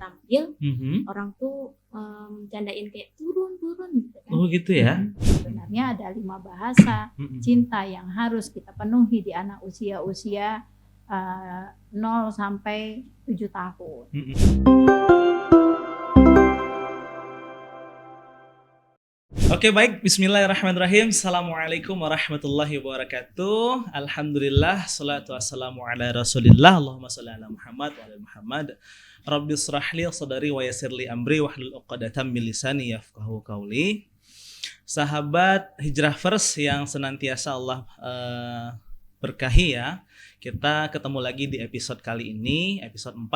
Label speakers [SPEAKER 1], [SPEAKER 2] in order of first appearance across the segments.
[SPEAKER 1] tampil, orang tuh candain kayak turun gitu kan.
[SPEAKER 2] Oh gitu ya.
[SPEAKER 1] Sebenarnya ada 5 bahasa cinta yang harus kita penuhi di anak usia 0 sampai 7 tahun.
[SPEAKER 2] Oke, baik, bismillahirrahmanirrahim. Assalamualaikum warahmatullahi wabarakatuh. Alhamdulillah, salatu wassalamu ala rasulillah. Allahumma sholli ala Muhammad wa ala Muhammad. Rabbi shrahli sadari wa yassirli amri wahlul 'uqdatam min lisani yafqahu qawli. Sahabat Hijrah First yang senantiasa Allah berkahi ya. Kita ketemu lagi di episode kali ini, episode 4.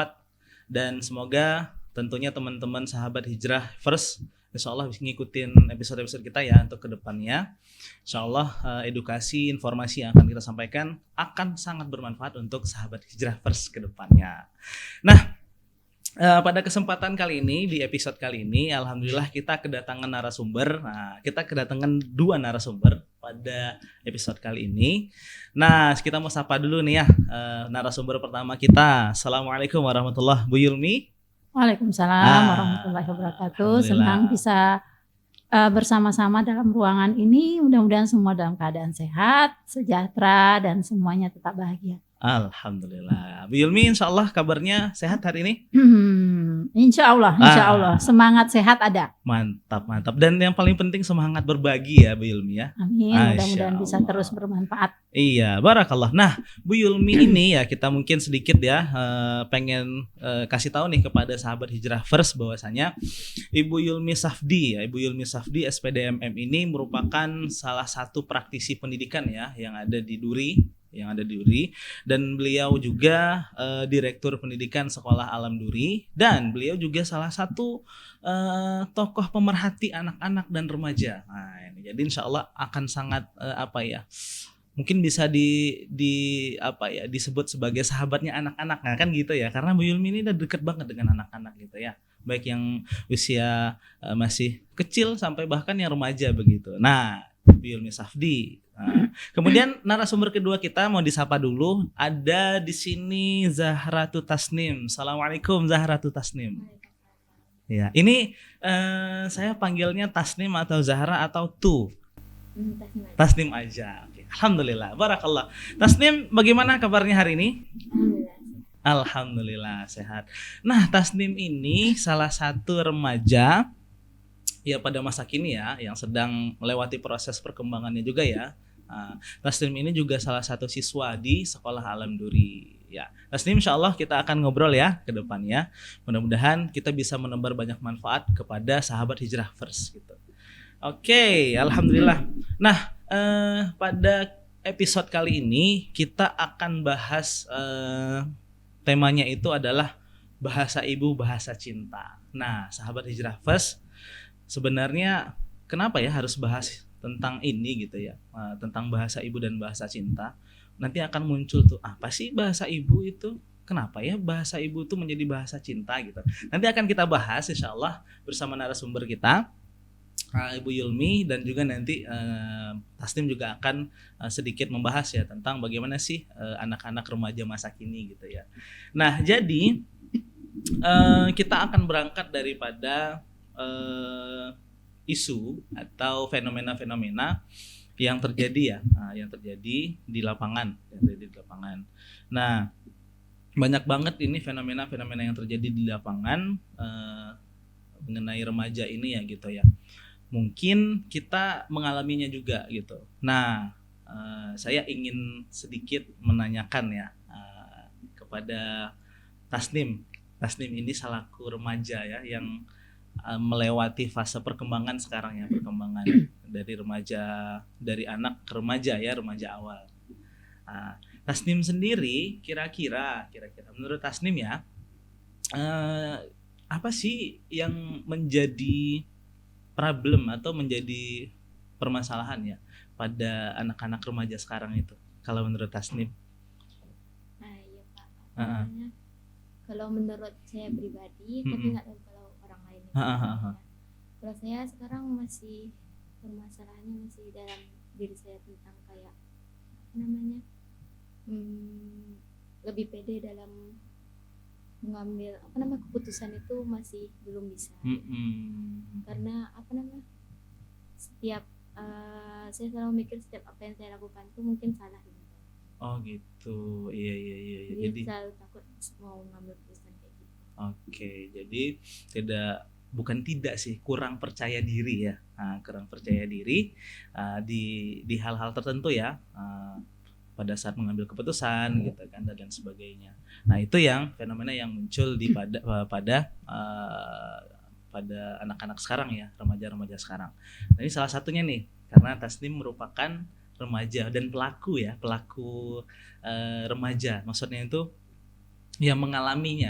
[SPEAKER 2] Dan semoga tentunya teman-teman sahabat Hijrah First Insya Allah ngikutin episode-episode kita ya untuk kedepannya. Insya Allah edukasi, informasi yang akan kita sampaikan akan sangat bermanfaat untuk sahabat Hijrah First kedepannya. Nah, pada kesempatan kali ini, di episode kali ini, alhamdulillah kita kedatangan narasumber. Nah, kita kedatangan 2 narasumber pada episode kali ini. Nah, kita mau sapa dulu nih ya narasumber pertama kita. Assalamualaikum warahmatullahi wabarakatuh, Bu Yulmi.
[SPEAKER 1] Waalaikumsalam warahmatullahi wabarakatuh. Senang bisa bersama-sama dalam ruangan ini. Mudah-mudahan semua dalam keadaan sehat, sejahtera, dan semuanya tetap bahagia.
[SPEAKER 2] Alhamdulillah. Bu Yulmi, insya Allah kabarnya sehat hari ini?
[SPEAKER 1] Insya Allah. Semangat sehat ada.
[SPEAKER 2] Mantap. Dan yang paling penting semangat berbagi ya Bu Yulmi ya.
[SPEAKER 1] Amin, mudah-mudahan bisa terus bermanfaat.
[SPEAKER 2] Iya, barakallah. Nah, Bu Yulmi ini ya kita mungkin sedikit ya pengen kasih tahu nih kepada sahabat Hijrah First bahwasanya Ibu Yulmi Safdi ya, Ibu Yulmi Safdi SPDMM ini merupakan salah satu praktisi pendidikan ya yang ada di Duri. Dan beliau juga Direktur Pendidikan Sekolah Alam Duri, dan beliau juga salah satu tokoh pemerhati anak-anak dan remaja. Nah, ini jadi insya Allah akan sangat mungkin bisa disebut sebagai sahabatnya anak-anak, nah, kan gitu ya, karena Bu Yulmi ini udah deket banget dengan anak-anak gitu ya, baik yang usia masih kecil sampai bahkan yang remaja begitu. Nah, Bu Yulmi Safdi. Nah, kemudian narasumber kedua kita mau disapa dulu. Ada di sini Zahratu Tasnim. Assalamualaikum Zahratu Tasnim. Ya, ini saya panggilnya Tasnim atau Zahra atau Tu? Tasnim aja. Oke. Alhamdulillah. Barakallah. Tasnim, bagaimana kabarnya hari ini? Alhamdulillah sehat. Nah, Tasnim ini salah satu remaja ya pada masa kini ya yang sedang melewati proses perkembangannya juga ya. Tasnim ini juga salah satu siswa di Sekolah Alam Duri ya. Tasnim, insya Allah kita akan ngobrol ya ke depannya. Mudah-mudahan kita bisa menebar banyak manfaat kepada sahabat Hijrah First gitu. Oke, alhamdulillah. Nah, pada episode kali ini kita akan bahas temanya itu adalah bahasa ibu, bahasa cinta. Nah, sahabat Hijrah First, sebenarnya kenapa ya harus bahas tentang ini gitu ya, tentang bahasa ibu dan bahasa cinta. Nanti akan muncul tuh, apa sih bahasa ibu itu? Kenapa ya bahasa ibu itu menjadi bahasa cinta gitu. Nanti akan kita bahas insya Allah bersama narasumber kita, Ibu Yulmi, dan juga nanti Tasnim juga akan sedikit membahas ya tentang bagaimana sih anak-anak remaja masa kini gitu ya. Nah, jadi kita akan berangkat daripada isu atau fenomena-fenomena yang terjadi ya, yang terjadi di lapangan, Nah, banyak banget ini fenomena-fenomena yang terjadi di lapangan mengenai remaja ini ya gitu ya. Mungkin kita mengalaminya juga gitu. Nah, saya ingin sedikit menanyakan ya kepada Tasnim. Tasnim ini selaku remaja ya yang melewati fase perkembangan sekarang ya, perkembangan dari remaja, dari anak ke remaja ya, remaja awal. Tasnim sendiri kira-kira menurut Tasnim ya, apa sih yang menjadi problem atau menjadi permasalahan ya pada anak-anak remaja sekarang itu kalau menurut Tasnim?
[SPEAKER 3] Nah, iya Pak. Kalau menurut saya pribadi, tapi nggak tahu kalau orang lain. Kalau saya sekarang masih permasalahannya masih dalam diri saya tentang kayak lebih pede dalam mengambil keputusan itu masih belum bisa. Karena setiap saya selalu mikir setiap apa yang saya lakukan itu mungkin salah gitu.
[SPEAKER 2] Oh gitu, iya.
[SPEAKER 3] Jadi selalu takut mau ngambil keputusan kayak gitu.
[SPEAKER 2] Oke, jadi bukan tidak sih, kurang percaya diri ya. Kurang percaya diri di hal-hal tertentu ya, pada saat mengambil keputusan gitu kan dan sebagainya. Nah itu yang fenomena yang muncul pada anak-anak sekarang ya, remaja-remaja sekarang. Nah ini salah satunya nih, karena Tasnim merupakan remaja dan pelaku remaja, maksudnya itu yang mengalami.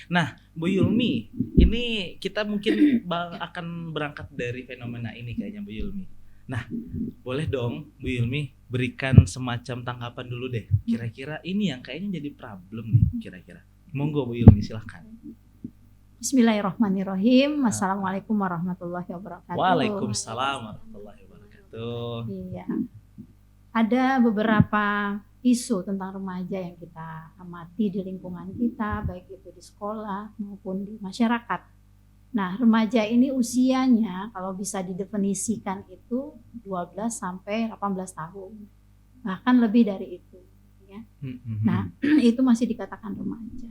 [SPEAKER 2] Nah, Bu Yulmi, ini kita mungkin akan berangkat dari fenomena ini kayaknya, Bu Yulmi. Nah, boleh dong Bu Yulmi berikan semacam tanggapan dulu deh. Kira-kira ini yang kayaknya jadi problem nih, kira-kira. Monggo Bu Yulmi, silahkan.
[SPEAKER 1] Bismillahirrahmanirrahim. Assalamualaikum warahmatullahi wabarakatuh.
[SPEAKER 2] Waalaikumsalam warahmatullahi wabarakatuh.
[SPEAKER 1] Iya. Ada beberapa isu tentang remaja yang kita amati di lingkungan kita, baik itu di sekolah maupun di masyarakat. Nah, remaja ini usianya kalau bisa didefinisikan itu 12 sampai 18 tahun. Bahkan lebih dari itu, ya. Nah, itu masih dikatakan remaja.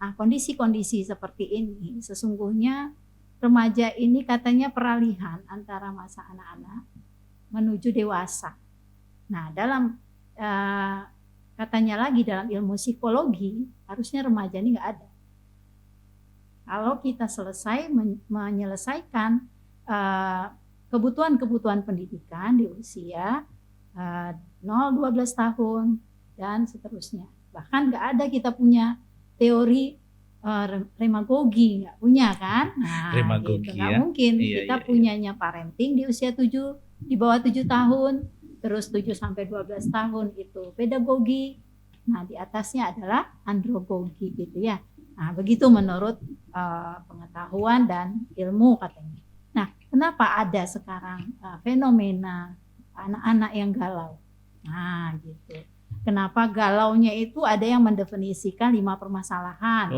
[SPEAKER 1] Nah, kondisi-kondisi seperti ini sesungguhnya remaja ini katanya peralihan antara masa anak-anak menuju dewasa. Nah, dalam katanya lagi dalam ilmu psikologi harusnya remaja ini nggak ada. Kalau kita menyelesaikan kebutuhan-kebutuhan pendidikan di usia 0-12 tahun dan seterusnya. Bahkan nggak ada kita punya teori remagogi, nggak punya kan? Nah,
[SPEAKER 2] remagogi
[SPEAKER 1] gitu. Nggak mungkin kita punyanya parenting di usia 7 di bawah 7 tahun. Terus 7 sampai 12 tahun itu pedagogi. Nah, di atasnya adalah andragogi gitu ya. Nah, begitu menurut pengetahuan dan ilmu katanya. Nah, kenapa ada sekarang fenomena anak-anak yang galau? Nah, gitu. Kenapa galaunya itu ada yang mendefinisikan 5 permasalahan.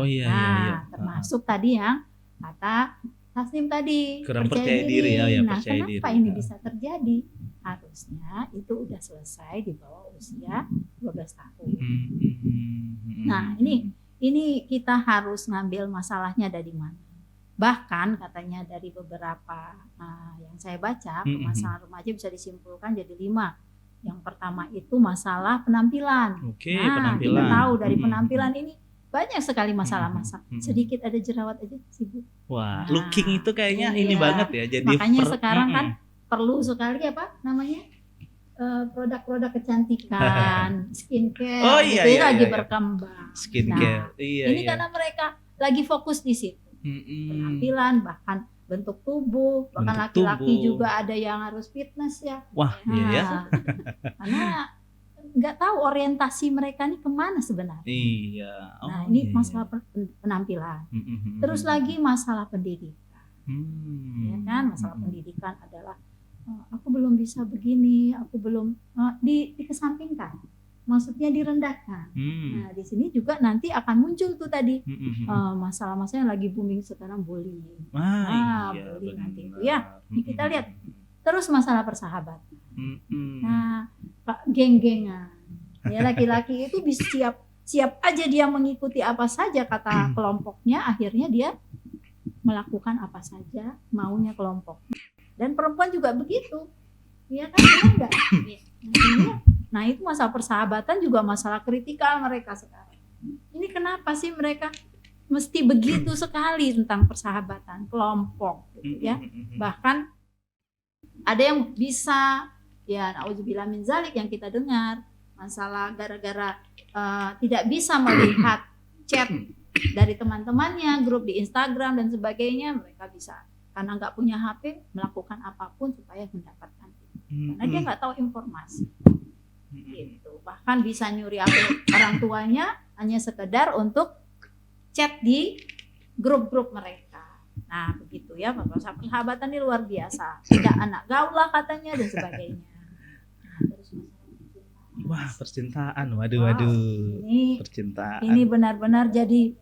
[SPEAKER 1] Termasuk tadi yang kata Tasnim tadi,
[SPEAKER 2] kurang percaya diri.
[SPEAKER 1] Nah, kenapa ini bisa terjadi? Harusnya itu udah selesai di bawah usia 12 tahun. Nah, ini kita harus ngambil masalahnya dari mana. Bahkan katanya dari beberapa yang saya baca, permasalahan remaja bisa disimpulkan jadi 5. Yang pertama itu masalah penampilan. Penampilan. Kita tahu dari penampilan ini banyak sekali masalah-masalah. Sedikit ada jerawat aja sibuk.
[SPEAKER 2] Wah, looking itu kayaknya ini banget ya. Jadi
[SPEAKER 1] makanya sekarang kan perlu sekali produk-produk kecantikan, skincare, lagi berkembang.
[SPEAKER 2] Skincare,
[SPEAKER 1] ini karena mereka lagi fokus di situ, penampilan, bahkan bentuk tubuh, bahkan laki-laki juga ada yang harus fitness ya.
[SPEAKER 2] Wah, iya.
[SPEAKER 1] Karena nggak tahu orientasi mereka nih kemana sebenarnya. Ini masalah penampilan. Terus lagi masalah pendidikan, ya kan? Masalah pendidikan adalah aku belum bisa begini, aku belum dikesampingkan, maksudnya direndahkan. Nah, di sini juga nanti akan muncul tuh tadi masalah-masalah yang lagi booming sekarang, bullying. Bullying nanti itu ya. Ini kita lihat terus masalah persahabatan. Nah, geng-gengan. Ya, laki-laki itu bisa siap aja dia mengikuti apa saja kata kelompoknya, akhirnya dia melakukan apa saja maunya kelompok. Dan perempuan juga begitu, ya kan? Enggak. Nah, itu masalah persahabatan juga masalah kritikal mereka sekarang. Ini kenapa sih mereka mesti begitu sekali tentang persahabatan kelompok, gitu ya? Bahkan ada yang bisa, ya na'udzubillah min zalik yang kita dengar, masalah gara-gara tidak bisa melihat chat dari teman-temannya, grup di Instagram dan sebagainya, mereka bisa karena nggak punya HP melakukan apapun supaya mendapatkan itu. Karena dia nggak tahu informasi. Gitu. Bahkan bisa nyuri HP orang tuanya hanya sekedar untuk chat di grup-grup mereka. Nah, begitu ya, persahabatan ini luar biasa. Tidak anak gaul lah katanya dan sebagainya. Nah, terus
[SPEAKER 2] Wah, percintaan. Waduh.
[SPEAKER 1] Ini
[SPEAKER 2] percintaan.
[SPEAKER 1] Ini benar-benar jadi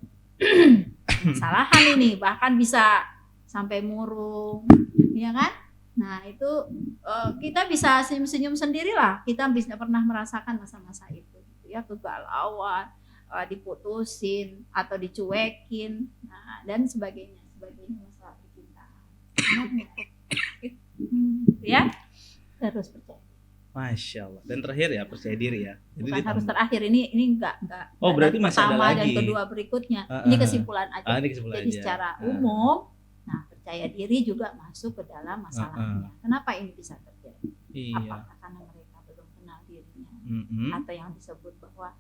[SPEAKER 1] kesalahan ini, bahkan bisa sampai murung, ya kan? Nah itu kita bisa senyum-senyum sendirilah. Kita bisa pernah merasakan masa-masa itu, gitu ya, kegalauan, diputusin atau dicuekin, nah, dan sebagainya masalah percintaan. Ya, terus percaya.
[SPEAKER 2] Masya Allah. Dan terakhir ya percaya diri ya. Jadi
[SPEAKER 1] bukan harus terakhir, ini enggak.
[SPEAKER 2] Oh berarti masih ada lagi.
[SPEAKER 1] Dan kedua berikutnya. Ini kesimpulan aja.
[SPEAKER 2] Ini kesimpulan
[SPEAKER 1] jadi
[SPEAKER 2] aja.
[SPEAKER 1] Secara umum, nah percaya diri juga masuk ke dalam masalahnya. Kenapa ini bisa terjadi?
[SPEAKER 2] Iya.
[SPEAKER 1] Apakah karena mereka belum kenal dirinya, atau yang disebut bahwa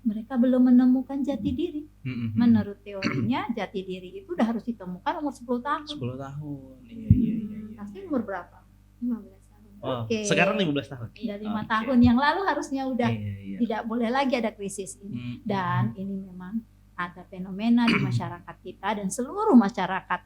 [SPEAKER 1] mereka belum menemukan jati diri. Menurut teorinya jati diri itu udah harus ditemukan umur 10 tahun.
[SPEAKER 2] 10 tahun. Iya.
[SPEAKER 1] Pasti umur berapa?
[SPEAKER 3] 15 tahun.
[SPEAKER 2] Oh, sekarang 15 tahun.
[SPEAKER 1] Dari 5 tahun yang lalu harusnya udah tidak boleh lagi ada krisis ini. Dan ini memang ada fenomena di masyarakat kita dan seluruh masyarakat,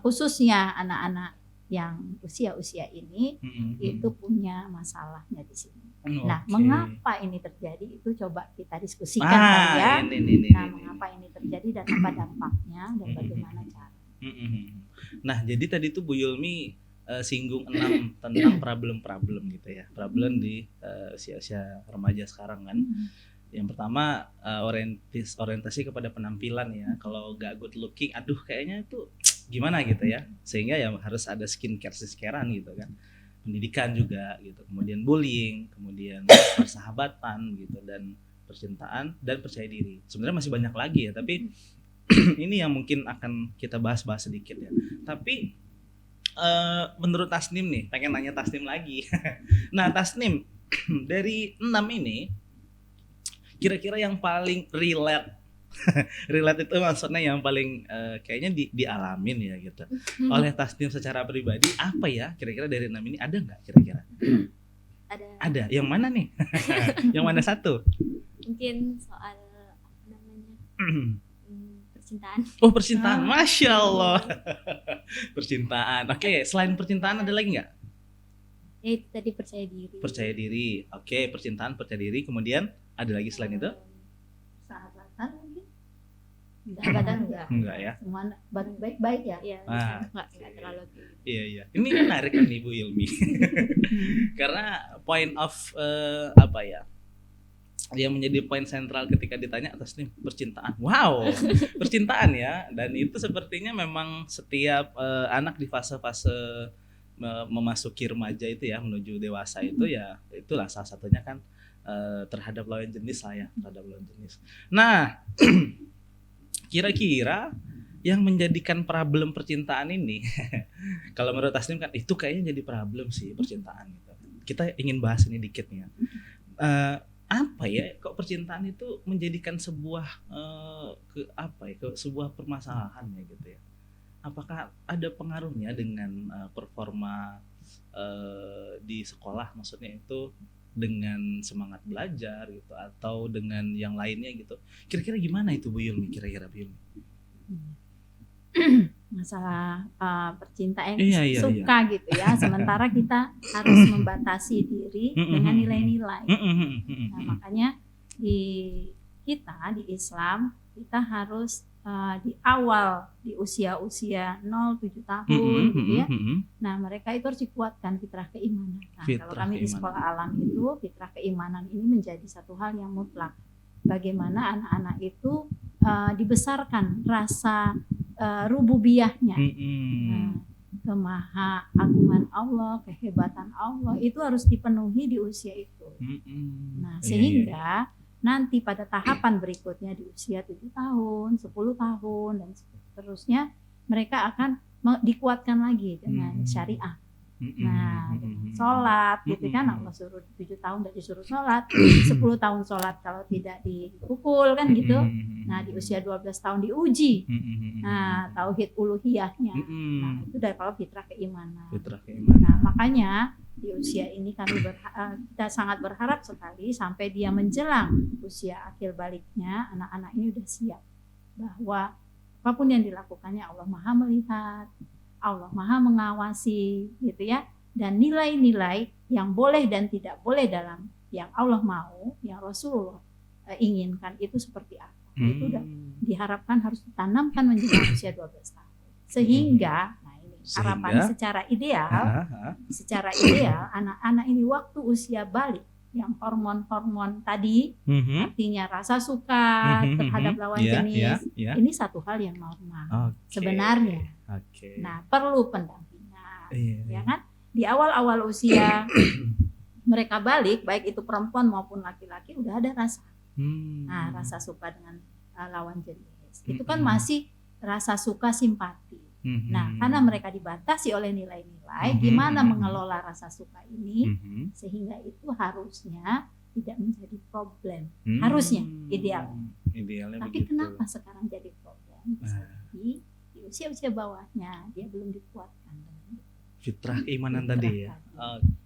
[SPEAKER 1] khususnya anak-anak yang usia-usia ini itu punya masalahnya di sini. Nah, mengapa ini terjadi itu coba kita diskusikan ya. Mengapa ini terjadi dan apa dampaknya dan bagaimana cara.
[SPEAKER 2] Nah, jadi tadi tuh Bu Yulmi singgung 6 tentang problem gitu ya. Problem di usia-usia remaja sekarang kan. Yang pertama orientasi kepada penampilan ya. Kalau gak good looking, aduh kayaknya itu gimana gitu ya. Sehingga ya harus ada scarean gitu kan. Pendidikan juga gitu. Kemudian bullying, kemudian persahabatan gitu, dan percintaan dan percaya diri. Sebenarnya masih banyak lagi ya, tapi ini yang mungkin akan kita bahas sedikit ya. Tapi menurut Tasnim nih, pengen nanya Tasnim lagi. Nah, Tasnim, dari 6 ini kira-kira yang paling relate itu maksudnya yang paling kayaknya dialamin ya gitu oleh Tasnim secara pribadi, apa ya kira-kira dari 6 ini, ada nggak kira-kira? Ada. Yang mana nih? Yang mana satu?
[SPEAKER 3] Mungkin soal apa namanya? Percintaan.
[SPEAKER 2] Oh, percintaan. Masya Allah. Percintaan. Oke, selain percintaan ada lagi nggak?
[SPEAKER 3] Ya itu tadi percaya diri.
[SPEAKER 2] Percaya diri. Oke, percintaan, percaya diri. Kemudian ada lagi selain itu?
[SPEAKER 1] Sahabatan mungkin? Sahabatan enggak
[SPEAKER 2] ya?
[SPEAKER 1] Semua baik-baik ya?
[SPEAKER 3] Iya, enggak terlalu gitu.
[SPEAKER 2] Iya. Ini menarik kan Ibu Yulmi. Karena point of apa ya? Yang menjadi poin sentral ketika ditanya atas nih percintaan. Wow, percintaan ya. Dan itu sepertinya memang setiap anak di fase-fase memasuki remaja itu ya, menuju dewasa itu ya, itulah salah satunya kan terhadap lawan jenis lah ya, terhadap lawan jenis. Nah, kira-kira yang menjadikan problem percintaan ini, kalau menurut Tasnim kan itu kayaknya jadi problem sih percintaan gitu. Kita ingin bahas ini dikit nih ya. Apa ya, kok percintaan itu menjadikan sebuah sebuah permasalahan ya gitu ya. Apakah ada pengaruhnya dengan performa di sekolah, maksudnya itu dengan semangat belajar gitu atau dengan yang lainnya gitu. Kira-kira gimana itu Bu Yulmi, kira-kira Bu Yulmi?
[SPEAKER 1] Masalah percintaan
[SPEAKER 2] iya.
[SPEAKER 1] gitu ya, sementara kita harus membatasi diri dengan nilai-nilai. Nah, makanya di Islam kita harus di awal di usia 0-7 tahun gitu ya. Nah, mereka itu harus dikuatkan fitrah keimanan. Nah, kalau kami di sekolah alam itu fitrah keimanan ini menjadi satu hal yang mutlak. Bagaimana anak-anak itu dibesarkan rasa rububiyahnya, kemaha agungan Allah, kehebatan Allah itu harus dipenuhi di usia itu. Nah, sehingga nanti pada tahapan berikutnya di usia 7 tahun, 10 tahun dan seterusnya mereka akan dikuatkan lagi dengan syariah. Nah, sholat gitu kan, Allah suruh 7 tahun udah disuruh sholat, 10 tahun sholat kalau tidak dipukul kan gitu. Nah, di usia 12 tahun diuji. Nah, tauhid uluhiyahnya. Nah, itu dari kalau fitrah keimanan. Nah, makanya di usia ini kita sangat berharap sekali sampai dia menjelang usia akhir baliknya, anak-anak ini udah siap bahwa apapun yang dilakukannya Allah Maha melihat, Allah Maha mengawasi gitu ya, dan nilai-nilai yang boleh dan tidak boleh dalam yang Allah mau, yang Rasulullah inginkan itu seperti apa. Itu udah diharapkan harus ditanamkan menjelang usia 12 tahun. Sehingga harapan secara ideal anak-anak ini waktu usia balik yang hormon-hormon tadi, artinya rasa suka terhadap lawan jenis, ini satu hal yang normal sebenarnya. Nah, perlu pendampingan, ya kan? Di awal-awal usia mereka balik, baik itu perempuan maupun laki-laki, udah ada rasa. Nah, rasa suka dengan lawan jenis itu kan masih rasa suka simpati. Nah, karena mereka dibatasi oleh nilai-nilai, gimana mengelola rasa suka ini sehingga itu harusnya tidak menjadi problem. Harusnya idealnya. Tapi begitu. Kenapa sekarang jadi problem? Bisa di usia-usia bawahnya dia belum dikuatkan dengan
[SPEAKER 2] fitrah keimanan tadi ya.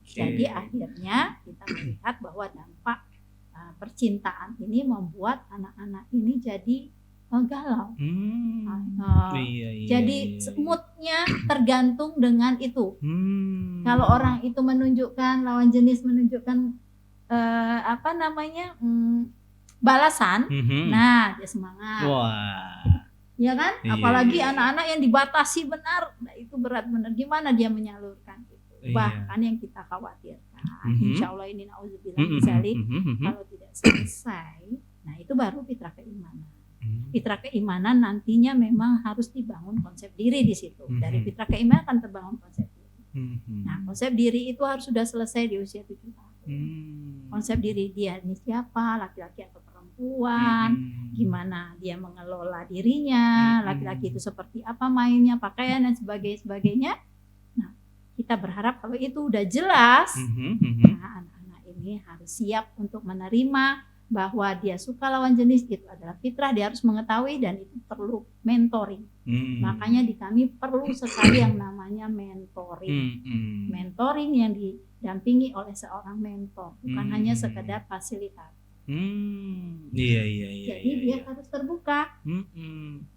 [SPEAKER 1] Jadi akhirnya kita melihat bahwa dampak percintaan ini membuat anak-anak ini jadi galau. Jadi moodnya tergantung dengan itu. Kalau orang itu menunjukkan, lawan jenis menunjukkan balasan, nah dia semangat. Ya kan? Apalagi anak-anak yang dibatasi benar, nah itu berat benar. Gimana dia menyalurkan itu? Bahkan yang kita khawatirkan, insya Allah ini na'udzubillah misalnya kalau tidak selesai, nah itu baru fitrah keimanan. Fitrah keimanan nantinya memang harus dibangun konsep diri di situ. Dari fitrah keimanan akan terbangun konsep diri. Nah, konsep diri itu harus sudah selesai di usia 7 tahun. Konsep diri dia ini siapa, laki-laki atau perempuan, gimana dia mengelola dirinya, laki-laki itu seperti apa mainnya, pakaian dan sebagainya. Nah, kita berharap kalau itu udah jelas, nah anak-anak ini harus siap untuk menerima bahwa dia suka lawan jenis itu adalah fitrah, dia harus mengetahui dan itu perlu mentoring. Makanya di kami perlu sekali yang namanya mentoring. Mentoring yang didampingi oleh seorang mentor, bukan hanya sekedar fasilitator. Jadi dia harus terbuka.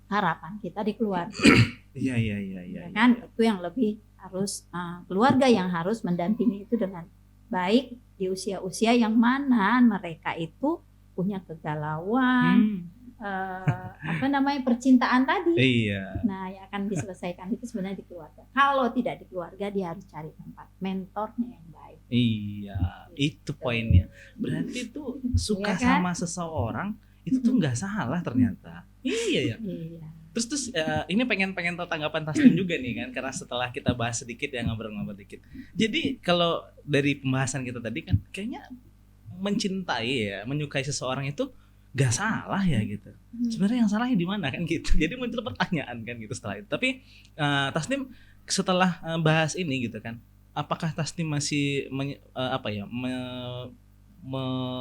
[SPEAKER 1] Harapan kita di keluarga. Kan itu yang lebih harus keluarga yang harus mendampingi itu dengan baik di usia-usia yang mana mereka itu punya kegalauan, percintaan tadi. Nah, yang akan diselesaikan itu sebenarnya di keluarga. Kalau tidak di keluarga, dia harus cari tempat mentornya yang baik.
[SPEAKER 2] Itu poinnya. Berarti tuh suka sama seseorang itu tuh nggak salah ternyata. Iya. Terus ini pengen tahu tanggapan Tasnim juga nih kan, karena setelah kita bahas sedikit ya, ngobrol-ngobrol dikit. Jadi kalau dari pembahasan kita tadi kan kayaknya mencintai ya, menyukai seseorang itu gak salah ya gitu. Sebenarnya yang salahnya di mana kan gitu. Jadi muncul pertanyaan kan gitu setelah itu. Tapi Tasnim setelah bahas ini gitu kan, apakah Tasnim masih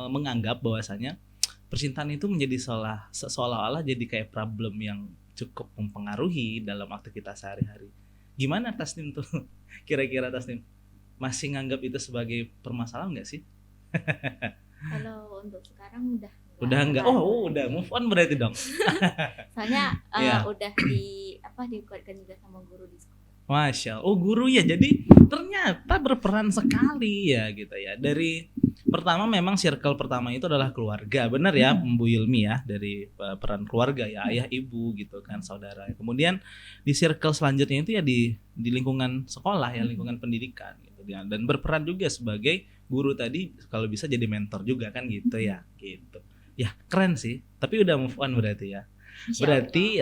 [SPEAKER 2] menganggap bahwasanya percintaan itu menjadi seolah-olah jadi kayak problem yang cukup mempengaruhi dalam aktivitas sehari-hari? Gimana Tasnim tuh? Kira-kira Tasnim masih nganggap itu sebagai permasalahan nggak sih?
[SPEAKER 3] Kalau untuk sekarang
[SPEAKER 2] udah enggak. Udah move on berarti dong.
[SPEAKER 3] Soalnya udah dikuatkan juga sama guru di sekolah.
[SPEAKER 2] Masya Allah. Guru ya, jadi ternyata berperan sekali ya gitu ya. Dari pertama memang circle pertama itu adalah keluarga, benar ya Bu Yulmi ya, dari peran keluarga ya, ayah ibu gitu kan, saudara. Kemudian di circle selanjutnya itu ya di lingkungan sekolah ya, lingkungan pendidikan gitu ya. Dan berperan juga sebagai guru tadi, kalau bisa jadi mentor juga kan gitu ya, gitu. Ya keren sih, tapi udah move on berarti ya. Berarti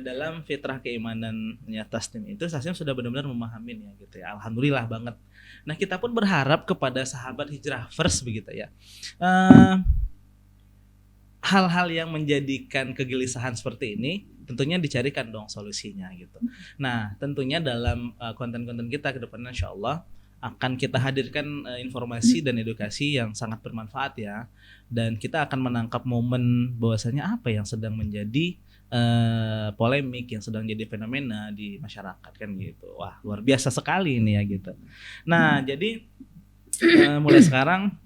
[SPEAKER 2] dalam fitrah keimanannya Tasnim itu Tasnim sudah benar-benar memahami ya gitu ya. Alhamdulillah banget. Nah, kita pun berharap kepada sahabat Hijrah First begitu ya. Hal-hal yang menjadikan kegelisahan seperti ini tentunya dicarikan dong solusinya gitu. Nah, tentunya dalam konten-konten kita ke depannya insyaallah akan kita hadirkan informasi dan edukasi yang sangat bermanfaat ya, dan kita akan menangkap momen bahwasanya apa yang sedang menjadi polemik, yang sedang jadi fenomena di masyarakat kan gitu. Wah, luar biasa sekali ini ya gitu. Nah, jadi mulai sekarang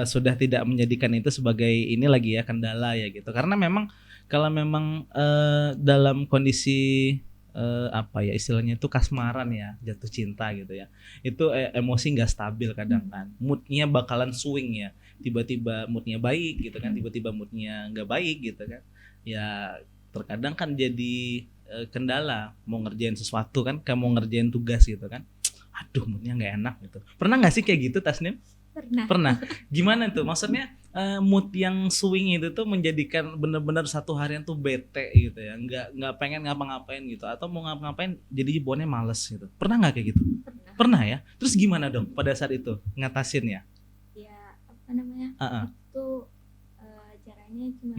[SPEAKER 2] sudah tidak menjadikan itu sebagai ini lagi ya, kendala ya gitu, karena memang kalau memang dalam kondisi apa ya istilahnya itu kasmaran ya, jatuh cinta gitu ya, itu emosi nggak stabil kadang kan, moodnya bakalan swing ya, tiba-tiba moodnya baik gitu kan, tiba-tiba moodnya nggak baik gitu kan ya. Terkadang kan jadi kendala mau ngerjain sesuatu kan, kayak mau ngerjain tugas gitu kan, aduh moodnya nggak enak gitu. Pernah nggak sih kayak gitu Tasnim? Pernah. Gimana tuh? Maksudnya mood yang swing itu tuh menjadikan bener-bener satu harian tuh bete gitu ya, nggak pengen ngapa-ngapain gitu, atau mau ngapa-ngapain jadi bonnya males gitu. Pernah nggak kayak gitu? Pernah ya. Terus gimana dong pada saat itu ngatasin ya?
[SPEAKER 3] Ya apa namanya? Itu caranya cuma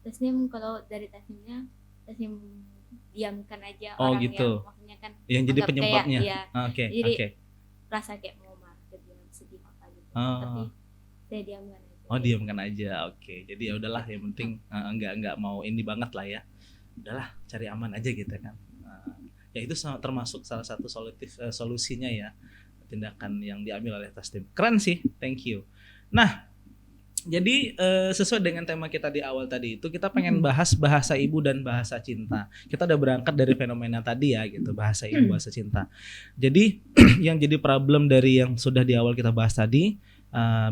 [SPEAKER 3] Tasnim, kalau dari Tasnimnya, Tasnim diamkan aja orang
[SPEAKER 2] gitu.
[SPEAKER 3] Yang maksudnya kan
[SPEAKER 2] yang jadi penyebabnya.
[SPEAKER 3] Jadi rasa kayak mau marah, sedih apa gitu. Tapi saya diamkan aja.
[SPEAKER 2] Diamkan aja. Oke. Jadi ya udahlah, yang penting enggak mau ini banget lah ya. Udahlah, cari aman aja gitu kan. Ya itu termasuk salah satu solusinya ya, tindakan yang diambil oleh Tasnim. Keren sih. Thank you. Nah, jadi sesuai dengan tema kita di awal tadi itu, kita pengen bahas bahasa ibu dan bahasa cinta. Kita udah berangkat dari fenomena tadi ya gitu, bahasa ibu, bahasa cinta. Jadi yang jadi problem dari yang sudah di awal kita bahas tadi,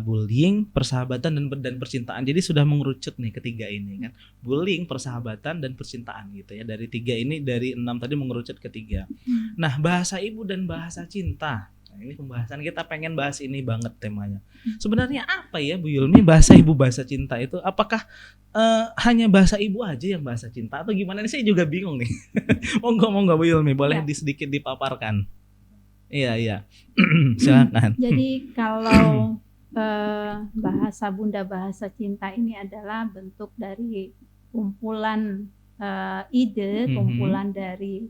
[SPEAKER 2] bullying, persahabatan dan percintaan. Jadi sudah mengerucut nih ketiga ini kan, bullying, persahabatan dan percintaan gitu ya. Dari 3 ini, dari 6 tadi mengerucut ke 3. Nah, bahasa ibu dan bahasa cinta. Nah, ini pembahasan kita pengen bahas ini banget temanya. Sebenarnya apa ya Bu Yulmi bahasa ibu, bahasa cinta itu? Apakah hanya bahasa ibu aja yang bahasa cinta atau gimana? Ini saya juga bingung nih. monggo Bu Yulmi, boleh sedikit dipaparkan. Iya. Silakan.
[SPEAKER 1] Jadi kalau bahasa bunda, bahasa cinta ini adalah bentuk dari kumpulan ide, kumpulan dari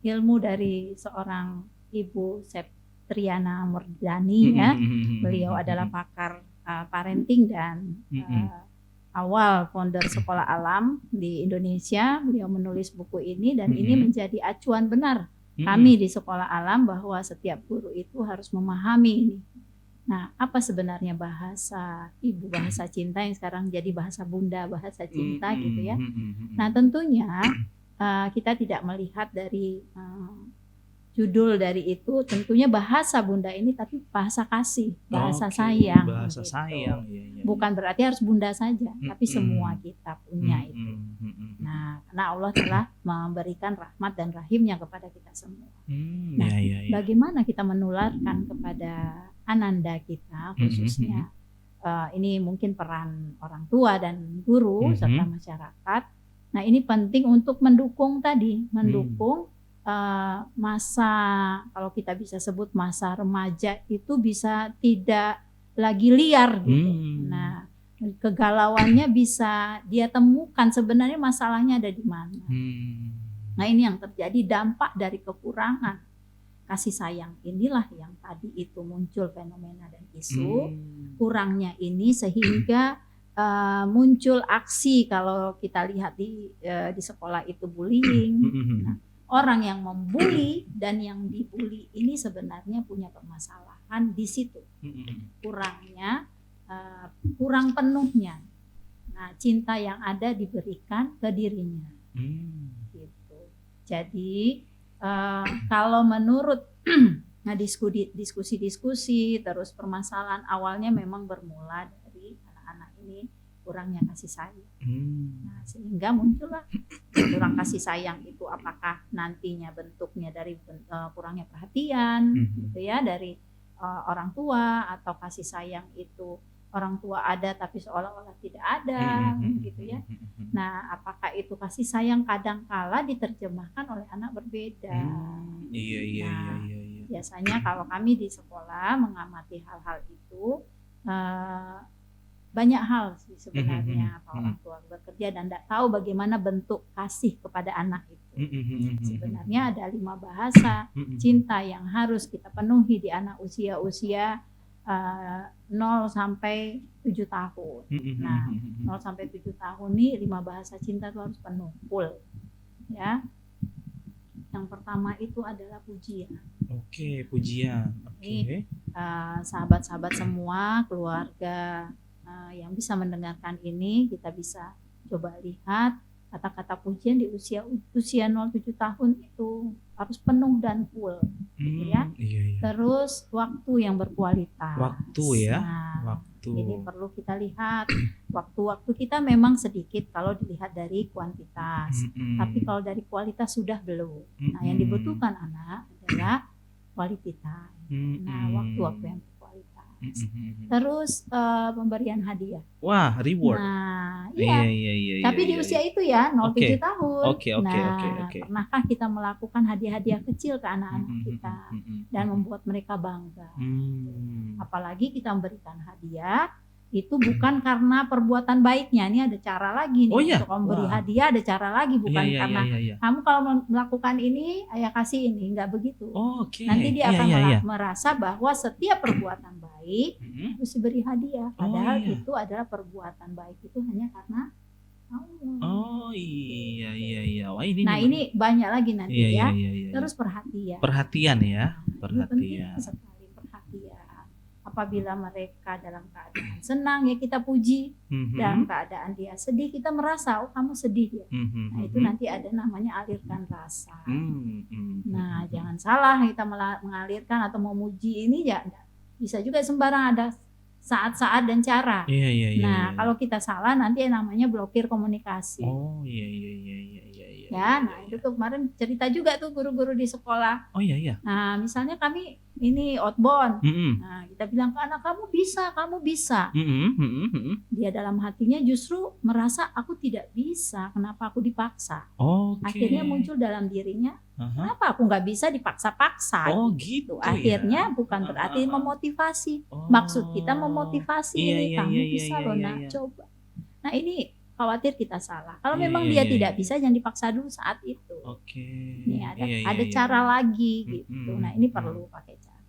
[SPEAKER 1] ilmu dari seorang Ibu Septriana Murdani ya. Beliau adalah pakar parenting dan awal founder Sekolah Alam di Indonesia. Beliau menulis buku ini dan ini menjadi acuan benar kami di Sekolah Alam bahwa setiap guru itu harus memahami ini. Nah, apa sebenarnya bahasa ibu, bahasa cinta yang sekarang jadi bahasa bunda, bahasa cinta gitu ya. Nah, tentunya kita tidak melihat dari judul dari itu, tentunya bahasa bunda ini tapi bahasa kasih, bahasa sayang.
[SPEAKER 2] Bahasa
[SPEAKER 1] gitu.
[SPEAKER 2] sayang. Iya.
[SPEAKER 1] Bukan berarti harus bunda saja, tapi semua kita punya itu. Nah, karena Allah telah memberikan rahmat dan rahimnya kepada kita semua. Nah, bagaimana kita menularkan kepada ananda kita khususnya, ini mungkin peran orang tua dan guru serta masyarakat. Nah, ini penting untuk mendukung tadi, masa, kalau kita bisa sebut masa remaja itu bisa tidak lagi liar gitu. Nah, kegalauannya bisa dia temukan sebenarnya masalahnya ada di mana. Nah, ini yang terjadi dampak dari kekurangan kasih sayang inilah yang tadi itu muncul fenomena dan isu kurangnya ini sehingga muncul aksi. Kalau kita lihat di sekolah itu bullying. Nah, orang yang membuli dan yang dibuli ini sebenarnya punya permasalahan di situ. Kurangnya, kurang penuhnya. Nah, cinta yang ada diberikan ke dirinya. Gitu. Jadi kalau menurut diskusi-diskusi terus permasalahan awalnya memang bermula dari anak-anak ini kurangnya kasih sayang. Nah, sehingga muncullah kurang kasih sayang itu, apakah nantinya bentuknya dari kurangnya perhatian gitu ya dari orang tua, atau kasih sayang itu orang tua ada tapi seolah-olah tidak ada gitu ya. Nah, apakah itu kasih sayang kadang-kala diterjemahkan oleh anak berbeda. Iya. Biasanya kalau kami di sekolah mengamati hal-hal itu, banyak hal sih sebenarnya. Kalau orang tua bekerja dan tidak tahu bagaimana bentuk kasih kepada anak itu. Sebenarnya ada 5 bahasa cinta yang harus kita penuhi di anak usia 0 sampai 7 tahun. Nah, 0 sampai 7 tahun nih 5 bahasa cinta itu harus penuh, full. Ya. Yang pertama itu adalah pujian.
[SPEAKER 2] Oke, pujian. Oke.
[SPEAKER 1] Sahabat-sahabat semua, keluarga yang bisa mendengarkan ini, kita bisa coba lihat kata-kata pujian di usia 0-7 tahun itu harus penuh dan full, gitu ya.
[SPEAKER 2] Iya.
[SPEAKER 1] Terus waktu yang berkualitas.
[SPEAKER 2] Waktu ya.
[SPEAKER 1] Nah,
[SPEAKER 2] waktu.
[SPEAKER 1] ini perlu kita lihat. Waktu-waktu kita memang sedikit kalau dilihat dari kuantitas, tapi kalau dari kualitas sudah belum. Nah, yang dibutuhkan anak adalah quality time. Nah, waktu-waktu yang berkualitas. Terus pemberian hadiah.
[SPEAKER 2] Wah, reward.
[SPEAKER 1] Nah,
[SPEAKER 2] iya.
[SPEAKER 1] Tapi di usia itu ya 0-7 tahun.
[SPEAKER 2] Oke.
[SPEAKER 1] Pernahkah kita melakukan hadiah-hadiah kecil ke anak-anak kita dan membuat mereka bangga? Apalagi kita memberikan hadiah itu bukan karena perbuatan baiknya. Ini ada cara lagi nih untuk memberi hadiah, ada cara lagi, bukan karena kamu kalau melakukan ini ayah kasih ini, enggak begitu. Nanti dia akan merasa bahwa setiap perbuatan baik harus diberi hadiah, padahal itu adalah perbuatan baik itu hanya karena Allah.
[SPEAKER 2] Wah,
[SPEAKER 1] ini banyak lagi nanti ya. Terus perhatian
[SPEAKER 2] ya.
[SPEAKER 1] Penting sekali perhatian. Apabila mereka dalam keadaan senang ya kita puji, dalam keadaan dia sedih kita merasa kamu sedih ya. Nah itu nanti ada namanya alirkan rasa. Nah jangan salah kita mengalirkan atau memuji ini ya bisa juga sembarang, ada saat-saat dan cara. Nah kalau kita salah nanti namanya blokir komunikasi. Ya, nah itu kemarin cerita juga tuh guru-guru di sekolah. Nah misalnya kami ini outbound, nah kita bilang ke anak kamu bisa. Dia dalam hatinya justru merasa aku tidak bisa, kenapa aku dipaksa. Akhirnya muncul dalam dirinya, kenapa aku nggak bisa dipaksa-paksa.
[SPEAKER 2] Gitu.
[SPEAKER 1] Akhirnya bukan berarti memotivasi. Maksud kita memotivasi ini kamu bisa loh nak, coba. Nah ini khawatir kita salah. Kalau memang dia tidak bisa, jangan dipaksa dulu saat itu. Ini ada cara lagi gitu. Nah ini perlu pakai cara.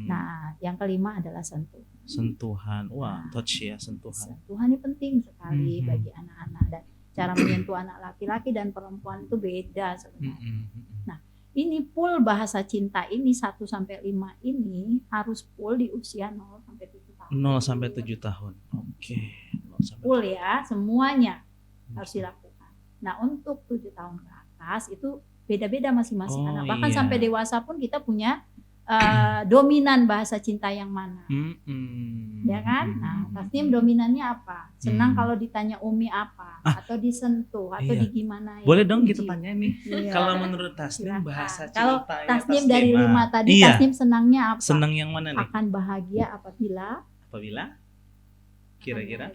[SPEAKER 1] Nah yang kelima adalah sentuhan.
[SPEAKER 2] Wah, touch ya, sentuhan.
[SPEAKER 1] Sentuhan ini penting sekali bagi anak-anak, dan cara menyentuh anak laki-laki dan perempuan itu beda sebenarnya. Nah ini full bahasa cinta ini 1-5 ini harus full di usia 0-7 tahun.
[SPEAKER 2] 0-7 tahun.
[SPEAKER 1] Full ya, semuanya harus dilakukan. Nah untuk 7 tahun ke atas itu beda-beda masing-masing anak. Bahkan sampai dewasa pun kita punya dominan bahasa cinta yang mana. Ya kan? Nah Tasnim dominannya apa? Senang kalau ditanya Umi apa? Atau disentuh? Atau digimana?
[SPEAKER 2] Boleh dong kita tanya nih. Kalau menurut Tasnim bahasa cinta.
[SPEAKER 1] Kalau Tasnim dari 5 tadi, Tasnim senangnya apa?
[SPEAKER 2] Senang yang mana nih?
[SPEAKER 1] Akan bahagia apabila?
[SPEAKER 2] Kira-kira?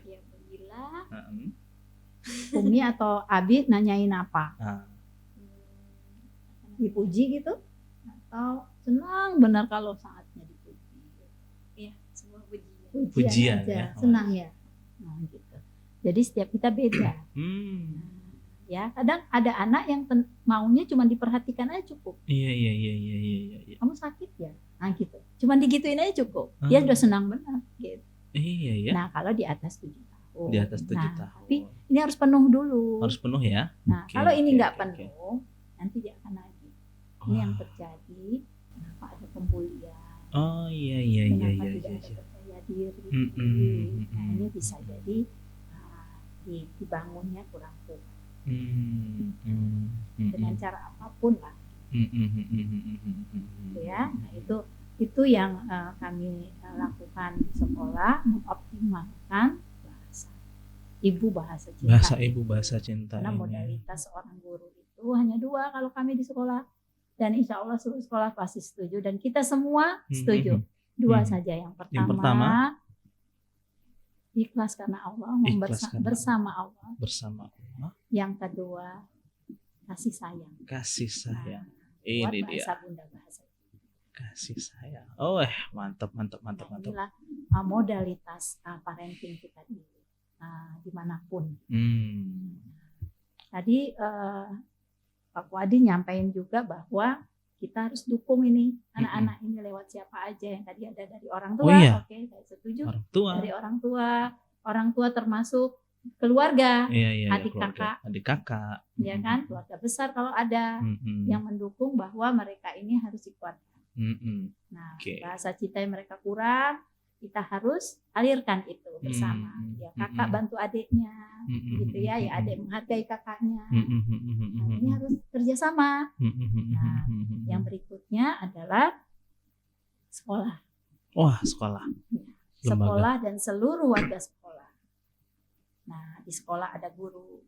[SPEAKER 1] Umi atau Abi nanyain apa? Dipuji gitu? Atau senang benar kalau saatnya dipuji?
[SPEAKER 3] Iya, semua
[SPEAKER 1] pujian aja.
[SPEAKER 2] Ya.
[SPEAKER 1] Senang ya. Nah, gitu. Jadi setiap kita beda. Ya, kadang ada anak yang maunya cuma diperhatikan aja cukup.
[SPEAKER 2] Iya.
[SPEAKER 1] Kamu sakit ya? Nah gitu. Cuma digituin aja cukup. Dia udah senang benar gitu.
[SPEAKER 2] Iya.
[SPEAKER 1] Nah, kalau di atas 7 tahun.
[SPEAKER 2] Di atas 7 tahun.
[SPEAKER 1] Tapi ini harus penuh dulu.
[SPEAKER 2] Harus penuh ya.
[SPEAKER 1] Nah, kalau ini nggak penuh, nanti dia akan nagih. Ini yang terjadi. Kenapa ada pembulian?
[SPEAKER 2] Iya.
[SPEAKER 1] Kenapa tidak ada percaya diri? Nah, ini bisa jadi dibangunnya kurang kuat. Dengan cara apapun lah. Ya, nah itu yang kami lakukan di sekolah, mengoptimalkan bahasa cinta.
[SPEAKER 2] Bahasa ibu, bahasa cinta.
[SPEAKER 1] Karena modalitas seorang guru itu hanya 2 kalau kami di sekolah, dan insya Allah seluruh sekolah pasti setuju dan kita semua setuju. 2 saja. Yang pertama, ikhlas karena Allah, bersama Allah. Yang kedua, kasih sayang.
[SPEAKER 2] Nah,
[SPEAKER 1] ini bahasa Bunda, bahasa
[SPEAKER 2] kasih sayang. Mantap.
[SPEAKER 1] Inilah modalitas parenting kita dimanapun. Tadi Pak Wadi nyampaikan juga bahwa kita harus dukung ini anak-anak ini lewat siapa aja yang tadi ada dari orang tua. Oke, saya setuju. Dari orang tua termasuk keluarga, adik kakak, ya kan, keluarga besar kalau ada yang mendukung bahwa mereka ini harus dikuatkan. Nah, bahasa cinta yang mereka kurang kita harus alirkan itu bersama. Ya kakak bantu adiknya, gitu ya. Ya adik menghargai kakaknya. Nah, ini harus kerjasama. Nah, yang berikutnya adalah sekolah.
[SPEAKER 2] Wah, sekolah.
[SPEAKER 1] Ya, sekolah dan seluruh warga sekolah. Nah, di sekolah ada guru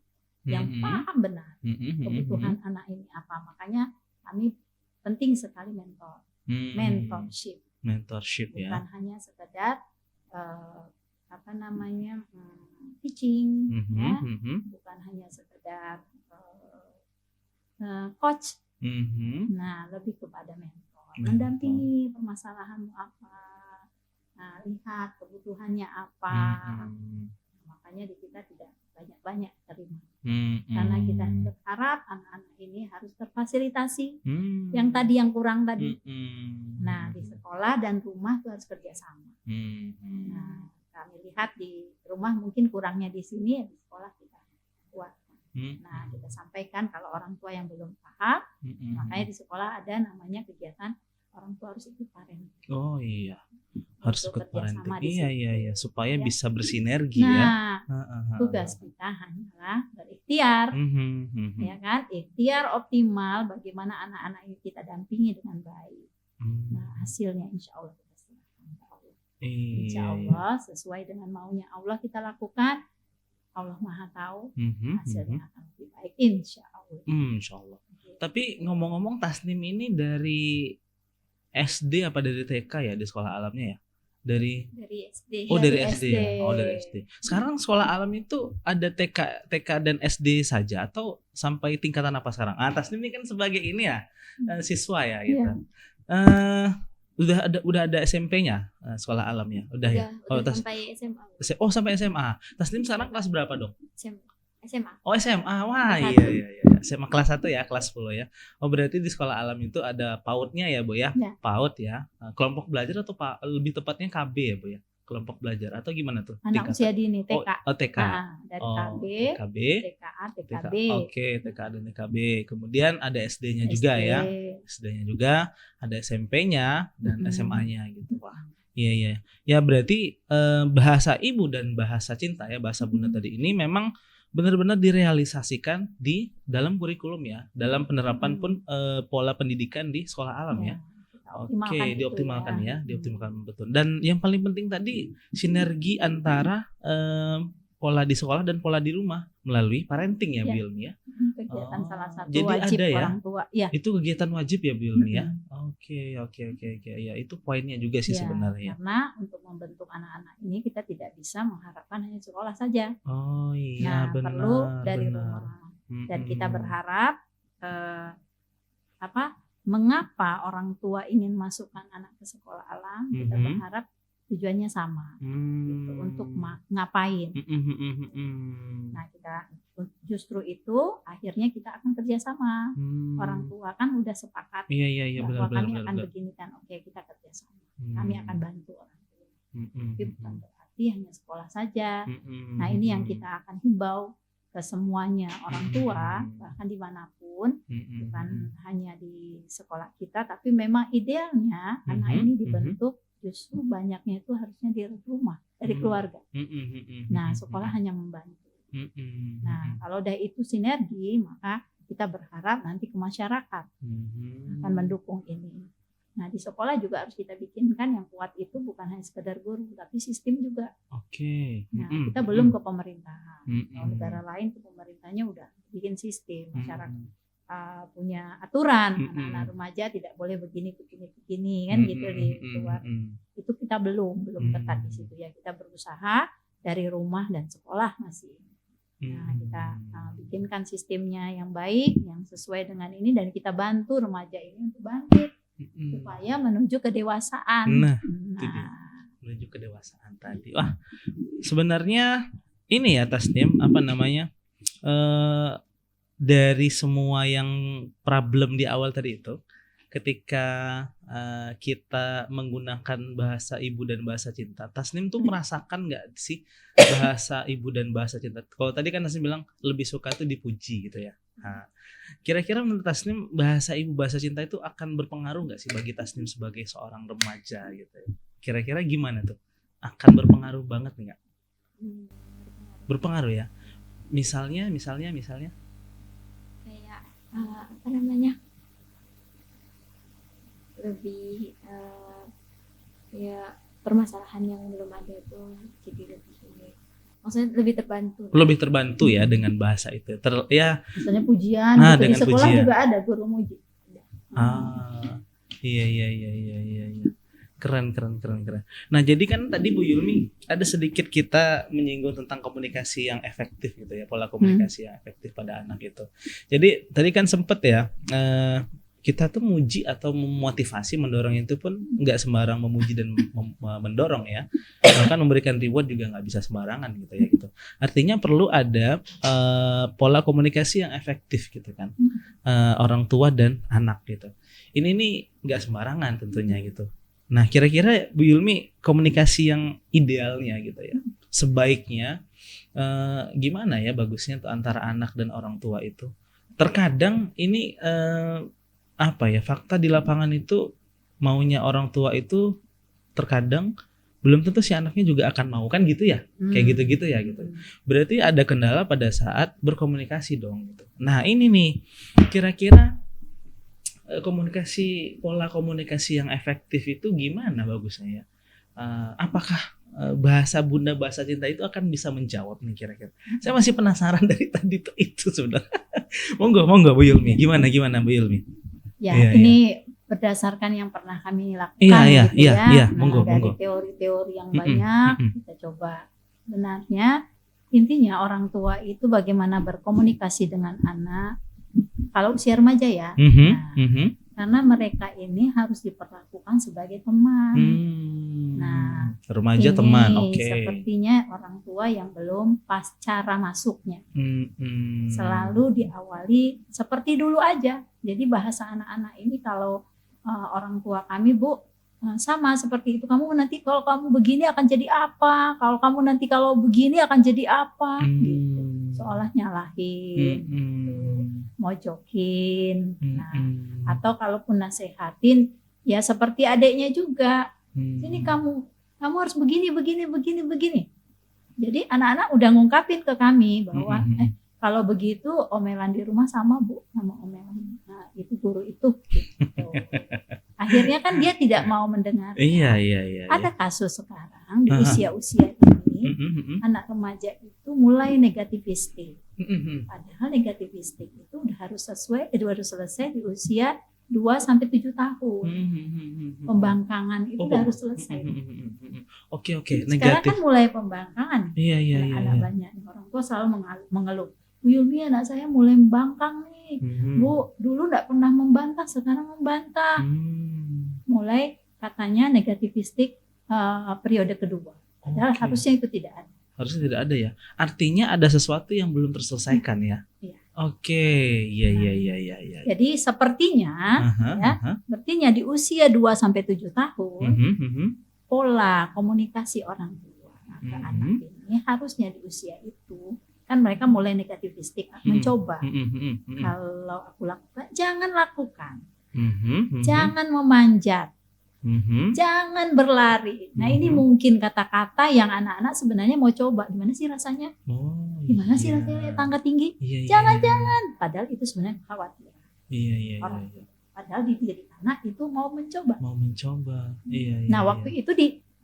[SPEAKER 1] yang paham benar kebutuhan anak ini apa. Makanya kami penting sekali mentorship.
[SPEAKER 2] Mentorship ya.
[SPEAKER 1] Bukan hanya sekedar teaching, ya. Bukan hanya sekedar coach. Nah, lebih kepada mentor, mendampingi permasalahanmu apa, nah, lihat kebutuhannya apa. Makanya di kita tidak banyak-banyak terima, karena kita berharap anak-anak ini harus terfasilitasi yang tadi yang kurang tadi. Nah, di sekolah dan rumah itu harus kerjasama. Nah, kami lihat di rumah mungkin kurangnya di sini, ya di sekolah kita kuat. Nah, kita sampaikan kalau orang tua yang belum paham, makanya di sekolah ada namanya kegiatan orang tua harus ikut parenting.
[SPEAKER 2] Oh iya, harus ikut parenting. Iya, supaya bisa bersinergi
[SPEAKER 1] ya. Tugas kita hanyalah berikhtiar, ya kan? Ikhtiar optimal bagaimana anak-anak ini kita dampingi dengan baik. Nah, hasilnya insya Allah kita serahkan kepada Allah. Insya Allah sesuai dengan maunya Allah kita lakukan. Allah Maha Tahu, hasilnya akan lebih baik insya Allah.
[SPEAKER 2] Insya Allah. Tapi ngomong-ngomong, Tasnim ini dari SD apa dari TK ya di sekolah alamnya ya? Dari
[SPEAKER 1] SD.
[SPEAKER 2] Oh, dari SD ya. Oh, dari SD. Sekarang sekolah alam itu ada TK dan SD saja atau sampai tingkatan apa sekarang? Tasnim ini kan sebagai ini ya, siswa ya gitu. Udah ada SMP-nya sekolah alamnya. Udah ya.
[SPEAKER 3] Sampai SMA.
[SPEAKER 2] Oh, sampai SMA. Tasnim sekarang kelas berapa dong?
[SPEAKER 3] SMA.
[SPEAKER 2] Oh, SMA. Wah, iya. SMA kelas 1 ya, kelas 10 ya. Oh, berarti di sekolah alam itu ada PAUD-nya ya, Bu ya? PAUD ya. Kelompok belajar atau lebih tepatnya KB ya, Bu ya? Kelompok belajar atau gimana tuh?
[SPEAKER 1] Anak usia dini, TK.
[SPEAKER 2] TK.
[SPEAKER 1] Dari KB, TKA, TKB.
[SPEAKER 2] Oke, TKA dan TKB. Kemudian ada SD-nya juga ya. SD-nya juga, ada SMP-nya dan SMA-nya gitu. Wah. Iya. Ya berarti bahasa ibu dan bahasa cinta ya, bahasa bunda tadi ini memang benar-benar direalisasikan di dalam kurikulum ya, dalam penerapan pun pola pendidikan di sekolah alam ya. Oke, dioptimalkan ya, dioptimalkan betul. Dan yang paling penting tadi sinergi antara pola di sekolah dan pola di rumah melalui parenting ya, Bilmi ya.
[SPEAKER 1] Kegiatan salah satu
[SPEAKER 2] jadi
[SPEAKER 1] wajib
[SPEAKER 2] ada ya?
[SPEAKER 1] Orang tua. Ya.
[SPEAKER 2] Itu kegiatan wajib ya, Bilmi ya. Oke. Ya, itu poinnya juga sih sebenarnya.
[SPEAKER 1] Karena untuk membentuk anak-anak ini kita tidak bisa mengharapkan hanya sekolah saja.
[SPEAKER 2] Oh iya, benar.
[SPEAKER 1] Perlu dari rumah. Dan kita berharap mengapa orang tua ingin masukkan anak ke sekolah alam? Kita berharap tujuannya sama, gitu, untuk ngapain. Nah, kita justru itu akhirnya kita akan kerjasama. Orang tua kan udah sepakat bahwa kami akan begini kan, oke kita kerjasama. Kami akan bantu orang tua. Tapi bukan berarti hanya sekolah saja. Nah, ini yang kita akan himbau ke semuanya orang tua, bahkan dimanapun, bukan hanya di sekolah kita, tapi memang idealnya anak ini dibentuk justru banyaknya itu harusnya di rumah, dari keluarga. Nah, sekolah hanya membantu. Nah, kalau udah itu sinergi, maka kita berharap nanti ke masyarakat akan mendukung ini. Nah, di sekolah juga harus kita bikinkan yang kuat itu bukan hanya sekedar guru, tapi sistem juga.
[SPEAKER 2] Oke.
[SPEAKER 1] Nah, kita belum ke pemerintahan. Kalau negara lain ke pemerintahnya udah bikin sistem, masyarakat punya aturan, anak-anak remaja tidak boleh begini kan gitu di luar. Itu kita belum ketat di situ ya. Kita berusaha dari rumah dan sekolah masih. Nah, kita bikinkan sistemnya yang baik, yang sesuai dengan ini, dan kita bantu remaja ini untuk bangkit supaya menuju kedewasaan.
[SPEAKER 2] Nah, menuju kedewasaan tadi. Wah, sebenarnya ini ya Tasnim, dari semua yang problem di awal tadi itu, ketika kita menggunakan bahasa ibu dan bahasa cinta, Tasnim tuh merasakan nggak sih bahasa ibu dan bahasa cinta? Kalau tadi kan Tasnim bilang lebih suka tuh dipuji gitu ya. Nah, kira-kira menurut Tasnim bahasa ibu bahasa cinta itu akan berpengaruh nggak sih bagi Tasnim sebagai seorang remaja gitu ya? Kira-kira gimana tuh akan berpengaruh banget nggak? Berpengaruh ya. Misalnya
[SPEAKER 3] kayak apa namanya, lebih ya permasalahan yang belum ada tuh jadi lebih ini, maksudnya lebih terbantu
[SPEAKER 2] ya dengan bahasa itu.
[SPEAKER 1] Misalnya pujian gitu. Di sekolah pujian juga ada guru muji.
[SPEAKER 2] Iya. Keren. Nah, jadi kan tadi Bu Yulmi ada sedikit kita menyinggung tentang komunikasi yang efektif gitu ya, pola komunikasi yang efektif pada anak itu. Jadi tadi kan sempet ya, kita tuh muji atau memotivasi, mendorong itu pun nggak sembarang memuji dan mendorong ya. Bahkan memberikan reward juga nggak bisa sembarangan gitu ya gitu. Artinya perlu ada pola komunikasi yang efektif gitu kan, orang tua dan anak gitu. Ini nih nggak sembarangan tentunya gitu. Nah, kira-kira Bu Yulmi komunikasi yang idealnya gitu ya, sebaiknya gimana ya bagusnya tuh antara anak dan orang tua itu? Terkadang ini fakta di lapangan itu maunya orang tua itu terkadang belum tentu si anaknya juga akan mau, kan gitu ya, kayak gitu ya gitu. Berarti ada kendala pada saat berkomunikasi dong gitu. Nah, ini nih kira-kira pola komunikasi yang efektif itu gimana bagusnya ya? Apakah bahasa bunda, bahasa cinta itu akan bisa menjawab nih kira-kira? Saya masih penasaran dari tadi tuh itu sebenarnya. monggo Bu Yulmi, gimana Bu Yulmi?
[SPEAKER 1] Ya, ini berdasarkan yang pernah kami lakukan gitu ya.
[SPEAKER 2] Monggo.
[SPEAKER 1] Dari teori-teori yang banyak kita coba. Sebenarnya intinya orang tua itu bagaimana berkomunikasi dengan anak kalau usia remaja ya. Karena mereka ini harus diperlakukan sebagai teman. Nah,
[SPEAKER 2] remaja ini teman,
[SPEAKER 1] sepertinya orang tua yang belum pas cara masuknya. Selalu diawali seperti dulu aja. Jadi bahasa anak-anak ini kalau orang tua kami, Bu, sama seperti itu. Kamu nanti kalau kamu begini akan jadi apa? Kalau begini akan jadi apa? Gitu. Seolah nyalahin, mojokin. Nah, atau kalaupun nasehatin, ya seperti adiknya juga. Ini kamu harus begini. Jadi anak-anak udah ngungkapin ke kami bahwa kalau begitu omelan di rumah sama Bu, sama omelan. Nah, itu guru itu. Gitu. Akhirnya kan dia tidak mau mendengar.
[SPEAKER 2] Iya.
[SPEAKER 1] Ada kasus sekarang di usia-usia ini, anak remaja itu mulai negativistik. Padahal negativistik itu harus selesai di usia 2-7 tahun. Pembangkangan itu harus selesai.
[SPEAKER 2] Oke.
[SPEAKER 1] Sekarang kan mulai pembangkangan.
[SPEAKER 2] Iya.
[SPEAKER 1] Anak banyak orang tua selalu mengeluh. Bu Yulmi, anak saya mulai membangkang nih. Bu, dulu enggak pernah membantah, sekarang membantah. Mulai katanya negativistik periode kedua. Padahal harusnya itu tidak ada.
[SPEAKER 2] Harusnya tidak ada ya. Artinya ada sesuatu yang belum terselesaikan ya.
[SPEAKER 1] Iya.
[SPEAKER 2] Oke, iya.
[SPEAKER 1] Jadi sepertinya sepertinya di usia 2-7 tahun pola komunikasi orang tua ke anak ini harusnya di usia itu kan mereka mulai negativistik, mencoba. Kalau aku lakukan, jangan lakukan. Jangan memanjat. Jangan berlari. Nah, ini mungkin kata-kata yang anak-anak sebenarnya mau coba. Gimana sih rasanya? Gimana sih rasanya tangga tinggi? Jangan. Padahal itu sebenarnya khawatir.
[SPEAKER 2] Iya.
[SPEAKER 1] Padahal di diri anak itu mau mencoba.
[SPEAKER 2] Iya.
[SPEAKER 1] Nah, waktu itu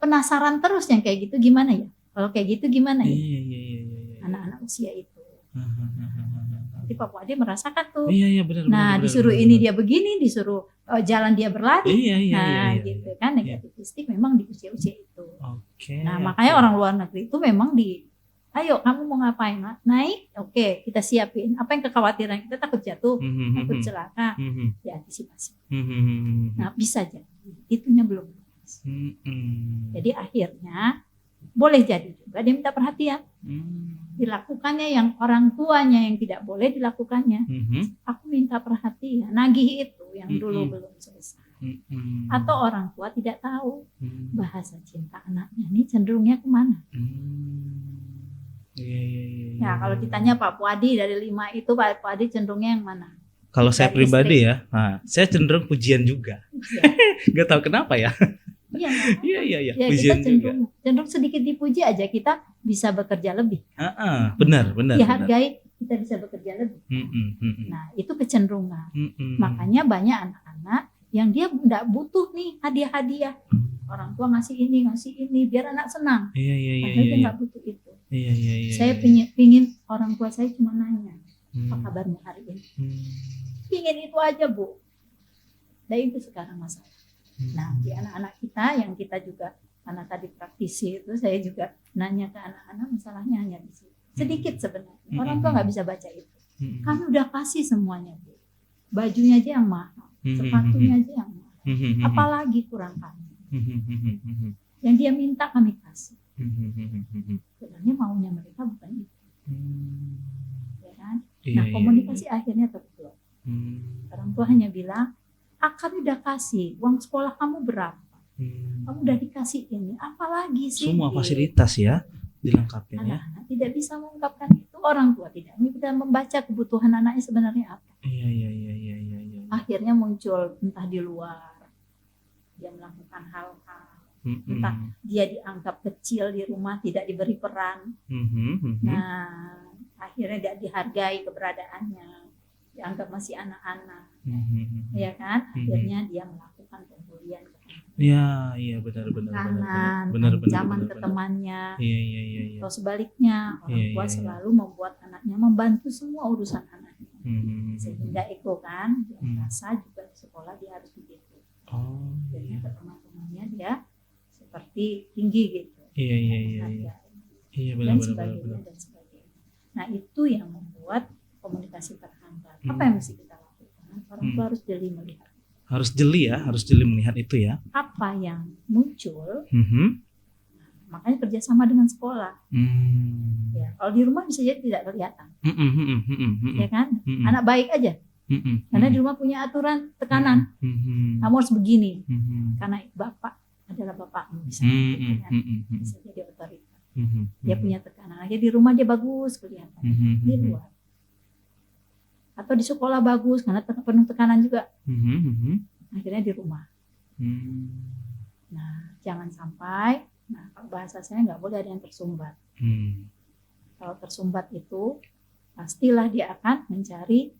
[SPEAKER 1] penasaran terus yang kayak gitu gimana ya? Kalau kayak gitu gimana ya?
[SPEAKER 2] Iya.
[SPEAKER 1] Anak-anak usia itu. Nanti Pak Ade merasakan tuh.
[SPEAKER 2] Iya, benar.
[SPEAKER 1] Nah, disuruh ini dia begini, disuruh jalan dia berlari.
[SPEAKER 2] Iya.
[SPEAKER 1] Gitu kan, negativistik memang di usia-usia itu.
[SPEAKER 2] Oke.
[SPEAKER 1] Nah, makanya orang luar negeri itu memang ayo kamu mau ngapain? Naik, oke, kita siapin. Apa yang kekhawatiran kita, takut jatuh, takut celaka, diantisipasi. Nah, bisa jadi itunya belum. Jadi akhirnya boleh jadi juga dia minta perhatian. Dilakukannya yang orang tuanya yang tidak boleh dilakukannya. Aku minta perhatian, nagih itu yang dulu belum selesai. Atau orang tua tidak tahu bahasa cinta anaknya ini cenderungnya kemana.
[SPEAKER 2] Iya.
[SPEAKER 1] Nah, kalau ditanya Pak Puadi dari 5 itu Pak Puadi cenderungnya yang mana?
[SPEAKER 2] Kalau saya pribadi ya, saya cenderung pujian juga. Gak tahu kenapa ya. Iya.
[SPEAKER 1] Ya kita cenderung sedikit dipuji aja kita bisa bekerja lebih.
[SPEAKER 2] Benar.
[SPEAKER 1] Dihargai kita bisa bekerja lebih. Nah itu kecenderungan. Makanya banyak anak-anak yang dia nggak butuh nih hadiah-hadiah. Orang tua ngasih ini biar anak senang. Padahal dia nggak butuh itu. Saya pingin orang tua saya cuma nanya apa kabarnya hari ini. Pingin itu aja Bu. Dan itu sekarang masalah. Nah di anak-anak kita yang kita juga karena tadi praktisi itu saya juga nanya ke anak-anak masalahnya hanya di situ. Sedikit sebenarnya. Orang tua nggak bisa baca itu. Kami udah kasih semuanya Bu. Bajunya aja yang mahal, sepatunya aja yang mahal. Apalagi kurang kami. Yang dia minta kami kasih. Sebenarnya maunya mereka bukan itu. Ya kan? Nah komunikasi akhirnya terblok. Orang tua hanya bilang, kami udah kasih, uang sekolah kamu berapa? Kamu udah dikasih ini, apalagi sih?
[SPEAKER 2] Semua fasilitas ya dilengkapi ya.
[SPEAKER 1] Anak-anak tidak bisa mengungkapkan itu, orang tua tidak bisa membaca kebutuhan anaknya sebenarnya apa.
[SPEAKER 2] Iya.
[SPEAKER 1] Akhirnya muncul entah di luar, dia melakukan hal-hal, entah dia dianggap kecil di rumah, tidak diberi peran. Nah, akhirnya tidak dihargai keberadaannya, dianggap masih anak-anak, ya kan? Akhirnya dia melakukan pembulian.
[SPEAKER 2] Iya benar.
[SPEAKER 1] Ancaman ke temannya.
[SPEAKER 2] Iya.
[SPEAKER 1] Atau sebaliknya, orang tua selalu membuat anaknya membantu semua urusan anaknya. Sehingga ego kan, dia merasa juga di sekolah dia harus begitu. Jadi ke teman-temannya dia seperti tinggi gitu.
[SPEAKER 2] Iya benar.
[SPEAKER 1] Dan sebagainya. Nah itu yang membuat komunikasi terhambat. Apa yang mesti kita lakukan? Orang tua harus jeli melihat.
[SPEAKER 2] Harus jeli melihat itu ya.
[SPEAKER 1] Apa yang muncul, makanya kerjasama dengan sekolah. Ya, kalau di rumah bisa jadi tidak kelihatan, ya kan? Anak baik aja, karena di rumah punya aturan tekanan, kamu harus begini, karena bapak adalah bapakmu, bisa jadi otoriter. Dia punya tekanan, aja di rumah dia bagus kelihatan, di luar. Atau di sekolah bagus karena penuh tekanan juga, akhirnya di rumah. Nah jangan sampai, kalau bahasa saya nggak boleh ada yang tersumbat. Kalau tersumbat itu pastilah dia akan mencari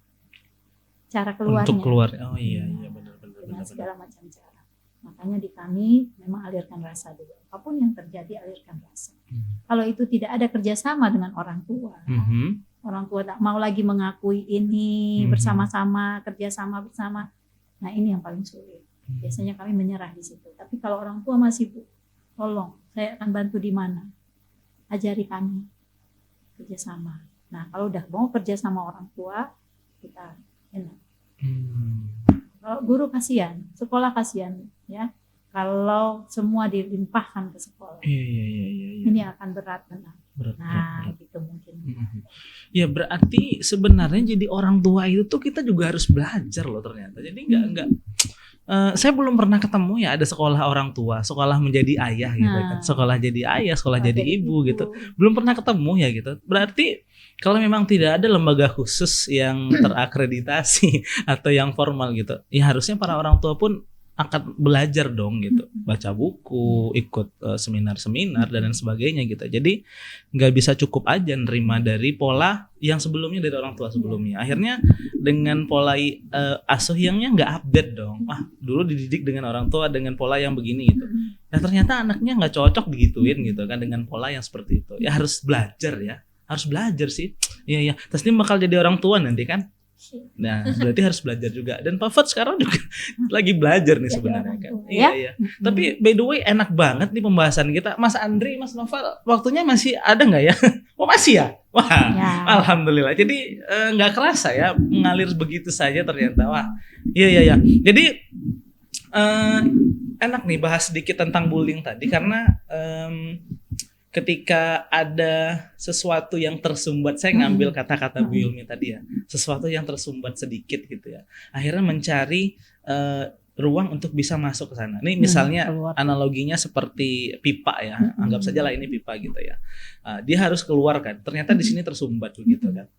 [SPEAKER 1] cara keluarnya.
[SPEAKER 2] Untuk keluar, benar.
[SPEAKER 1] Dengan segala macam cara. Makanya di kami memang alirkan rasa dulu. Apapun yang terjadi alirkan rasa. Kalau itu tidak ada kerjasama dengan orang tua. Orang tua tak mau lagi mengakui ini bersama-sama, kerjasama bersama. Nah ini yang paling sulit. Biasanya kami menyerah di situ. Tapi kalau orang tua masih, Bu, tolong, saya akan bantu di mana? Ajari kami kerjasama. Nah kalau udah mau kerjasama orang tua, kita enak. Kalau guru kasihan, sekolah kasihan, ya. Kalau semua dilimpahkan ke sekolah, ini akan berat benar. Berat. Gitu mungkin.
[SPEAKER 2] Ya berarti sebenarnya jadi orang tua itu tuh kita juga harus belajar loh ternyata. Jadi nggak saya belum pernah ketemu ya ada sekolah orang tua, sekolah menjadi ayah gitu kan, sekolah jadi ayah, sekolah jadi ibu gitu. Belum pernah ketemu ya gitu. Berarti kalau memang tidak ada lembaga khusus yang terakreditasi atau yang formal gitu, ya harusnya para orang tua pun akan belajar dong gitu, baca buku, ikut seminar-seminar dan lain sebagainya gitu. Jadi nggak bisa cukup aja nerima dari pola yang sebelumnya dari orang tua sebelumnya. Akhirnya dengan pola asuh yangnya nggak update dong. Dulu dididik dengan orang tua dengan pola yang begini gitu. Nah ternyata anaknya nggak cocok digituin gitu kan dengan pola yang seperti itu. Ya harus belajar ya, harus belajar sih. Iya. Terus ini bakal jadi orang tua nanti kan. Nah, berarti harus belajar juga. Dan Pak Fat sekarang juga lagi belajar nih sebenarnya kan. Iya. Tapi by the way enak banget nih pembahasan kita. Mas Andri, Mas Noval, waktunya masih ada nggak ya? Oh masih ya? Wah, alhamdulillah. Jadi nggak kerasa ya mengalir begitu saja ternyata. Wah, iya. Jadi enak nih bahas sedikit tentang bullying tadi karena ketika ada sesuatu yang tersumbat, saya ngambil kata-kata Bu Yulmi tadi ya, sesuatu yang tersumbat sedikit gitu ya, akhirnya mencari ruang untuk bisa masuk ke sana. Nih misalnya analoginya seperti pipa ya, anggap saja lah ini pipa gitu ya, dia harus keluar kan, ternyata di sini tersumbat begitu kan,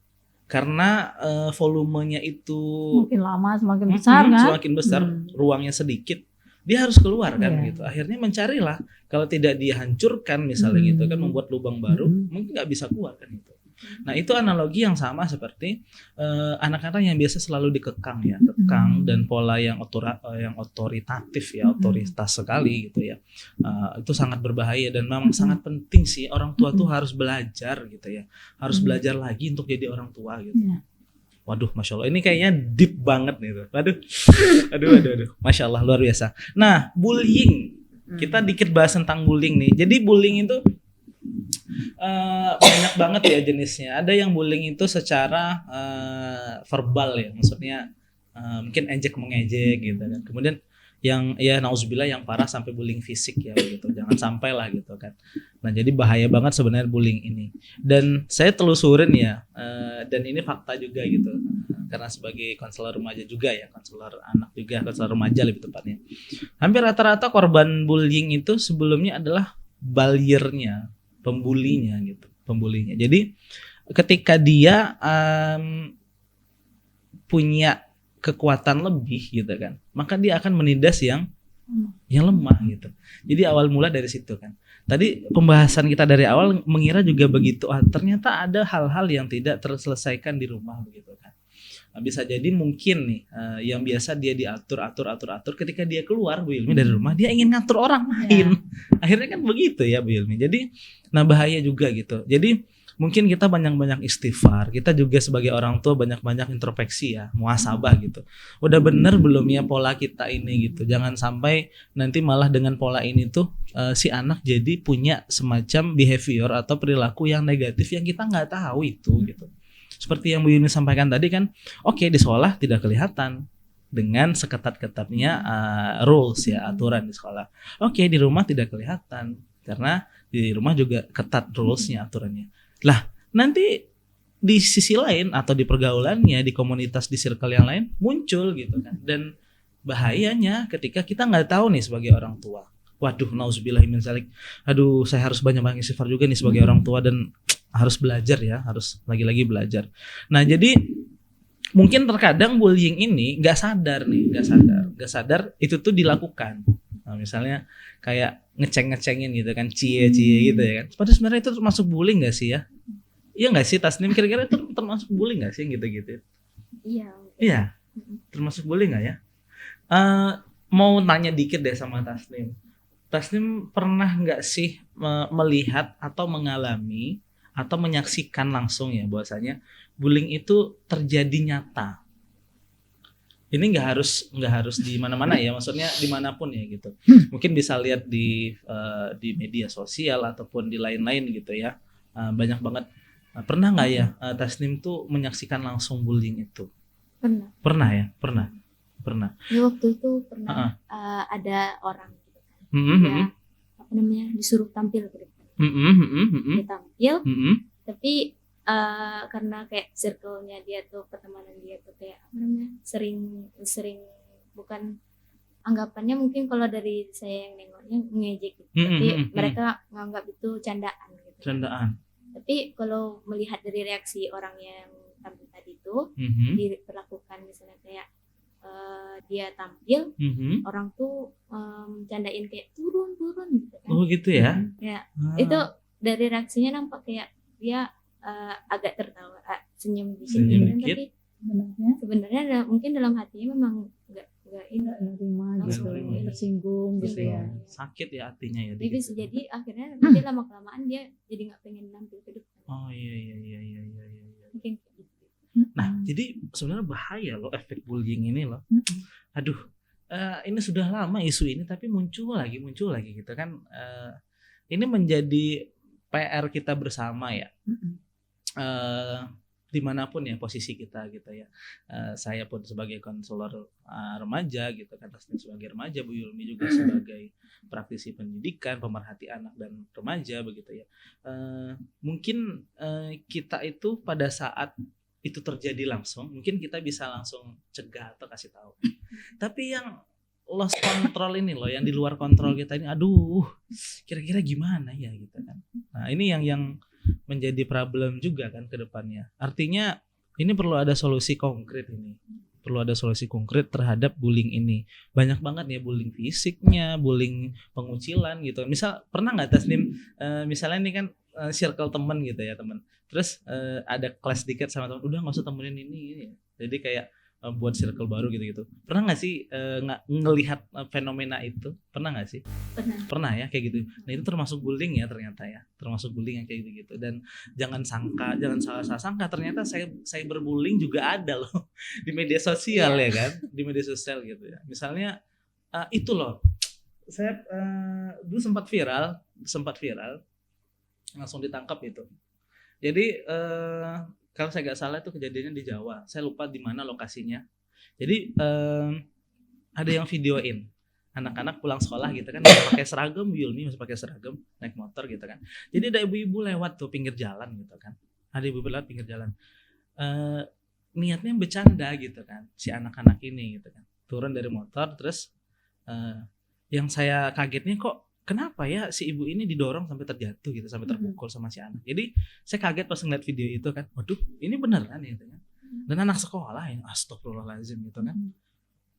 [SPEAKER 2] karena volumenya itu
[SPEAKER 1] makin lama semakin besar kan,
[SPEAKER 2] semakin besar, ruangnya sedikit. dia harus keluar kan gitu. Akhirnya mencarilah, kalau tidak dihancurkan misalnya gitu kan, membuat lubang baru, mungkin nggak bisa keluar kan itu. Nah itu analogi yang sama seperti anak-anak yang biasa selalu dikekang ya, kekang dan pola yang otoritatif ya, otoritas sekali gitu ya. Itu sangat berbahaya dan memang sangat penting sih orang tua tuh harus belajar gitu ya, harus belajar lagi untuk jadi orang tua gitu. Waduh, masya Allah, ini kayaknya deep banget nih tuh. Aduh, masya Allah, luar biasa. Nah, bullying, kita dikit bahas tentang bullying nih. Jadi bullying itu banyak banget ya jenisnya. Ada yang bullying itu secara verbal ya, maksudnya mungkin ejek mengejek gitu kan. Kemudian yang ya nauzubillah yang parah sampai bullying fisik ya gitu. Jangan sampai lah gitu kan. Nah, jadi bahaya banget sebenarnya bullying ini. Dan saya telusurin ya, dan ini fakta juga gitu. Karena sebagai konselor remaja juga ya, konselor anak juga, konselor remaja lebih tepatnya. Hampir rata-rata korban bullying itu sebelumnya adalah bullyernya, pembulinya gitu, pembulinya. Jadi ketika dia punya kekuatan lebih gitu kan, maka dia akan menindas yang lemah gitu. Jadi awal mula dari situ kan. Tadi pembahasan kita dari awal mengira juga begitu. Ternyata ada hal-hal yang tidak terselesaikan di rumah begitu kan. Bisa jadi mungkin nih yang biasa dia diatur ketika dia keluar Bu Ilmi dari rumah, dia ingin ngatur orang lain. Akhirnya kan begitu ya Bu Ilmi. Jadi nah bahaya juga gitu. Jadi mungkin kita banyak-banyak istighfar. Kita juga sebagai orang tua banyak-banyak introspeksi ya, muhasabah gitu. Udah bener belum ya pola kita ini gitu. Jangan sampai nanti malah dengan pola ini tuh si anak jadi punya semacam behavior atau perilaku yang negatif yang kita nggak tahu itu gitu. Seperti yang Bu Yuni sampaikan tadi kan, oke, di sekolah tidak kelihatan dengan seketat-ketatnya rules ya, aturan di sekolah. Oke, di rumah tidak kelihatan karena di rumah juga ketat rulesnya, aturannya. Lah, nanti di sisi lain atau di pergaulannya, di komunitas, di circle yang lain muncul gitu kan. Dan bahayanya ketika kita nggak tahu nih sebagai orang tua. Waduh, nauzubillahi min dzalik. Aduh, saya harus banyak-banyak istighfar juga nih sebagai orang tua dan harus belajar ya, harus lagi-lagi belajar. Nah, jadi mungkin terkadang bullying ini nggak sadar itu tuh dilakukan. Nah, misalnya kayak ngecengin gitu kan, cie gitu ya kan. Padahal sebenarnya itu termasuk bullying nggak sih ya? Iya nggak sih Tasnim, kira-kira itu termasuk bullying nggak sih gitu? Iya, termasuk bullying nggak ya? Mau tanya dikit deh sama Tasnim. Tasnim pernah nggak sih melihat atau mengalami atau menyaksikan langsung ya bahwasanya bullying itu terjadi nyata? Ini nggak harus di mana-mana ya, maksudnya dimanapun ya gitu. Mungkin bisa lihat di media sosial ataupun di lain-lain gitu ya. Banyak banget. Pernah nggak ya Tasnim tuh menyaksikan langsung bullying itu? Pernah ya.
[SPEAKER 3] Ya, waktu itu pernah ada orang gitu kan. Ya, disuruh tampil gitu. Dia tampil, tapi karena kayak circle-nya dia tuh, pertemanan dia tuh kayak sering bukan, anggapannya mungkin kalau dari saya yang nengoknya ngejek gitu, tapi mereka nganggap itu candaan gitu. Tapi kalau melihat dari reaksi orang yang tampil tadi tuh, diperlakukan misalnya kayak dia tampil, orang tuh candain kayak turun gitu kan.
[SPEAKER 2] Oh gitu ya?
[SPEAKER 3] Ya, itu dari reaksinya nampak kayak dia agak tertawa, senyum dikit, tapi sebenarnya mungkin dalam hatinya memang nggak
[SPEAKER 1] nerima gitu, tersinggung gitu ya.
[SPEAKER 2] Sakit ya hatinya ya.
[SPEAKER 3] Jadi bisa jadi akhirnya nanti lama kelamaan dia jadi nggak pengen nampil ke depan.
[SPEAKER 2] Oh iya.
[SPEAKER 3] Mungkin gitu.
[SPEAKER 2] Nah, jadi sebenarnya bahaya loh efek bullying ini loh. Aduh, ini sudah lama isu ini tapi muncul lagi gitu kan. Ini menjadi PR kita bersama ya. Dimanapun ya posisi kita gitu ya. Saya pun sebagai konselor remaja gitu kan, Tasnim sebagai remaja, Bu Yulmi juga sebagai praktisi pendidikan, pemerhati anak dan remaja begitu ya. Mungkin kita itu pada saat itu terjadi langsung, mungkin kita bisa langsung cegah atau kasih tahu. Tapi yang lost control ini loh, yang di luar kontrol kita ini, aduh, kira-kira gimana ya gitu kan. Nah ini yang menjadi problem juga kan ke depannya. Artinya ini perlu ada solusi konkret ini. perlu ada solusi konkret terhadap bullying ini. Banyak banget ya bullying fisiknya, bullying pengucilan gitu. Misal pernah nggak Tasnim, misalnya ini kan circle temen gitu ya temen. Terus ada kelas dikit sama temen, udah nggak usah temenin ini. Jadi kayak buat circle baru gitu-gitu. Pernah nggak sih ngelihat fenomena itu? Pernah nggak sih? Pernah ya kayak gitu. Nah itu termasuk bullying ya ternyata ya, termasuk bullying yang kayak gitu. Dan jangan salah sangka ternyata saya berbullying juga ada loh di media sosial ya kan, di media sosial gitu ya. Misalnya itu loh, saya dulu sempat viral, langsung ditangkap itu. Jadi kalau saya nggak salah itu kejadiannya di Jawa. Saya lupa di mana lokasinya. Jadi ada yang videoin anak-anak pulang sekolah gitu kan, masih pakai seragam, Yulmi masih pakai seragam, naik motor gitu kan. Jadi ada ibu-ibu lewat tuh pinggir jalan gitu kan. Ada ibu-ibu lewat pinggir jalan. Niatnya bercanda gitu kan, si anak-anak ini gitu kan. Turun dari motor, terus yang saya kagetnya kok kenapa ya si ibu ini didorong sampai terjatuh gitu, sampai terpukul sama si anak. Jadi saya kaget pas ngeliat video itu kan, waduh ini beneran gitu kan. Dan anak sekolah ya, astagfirullahaladzim gitu kan.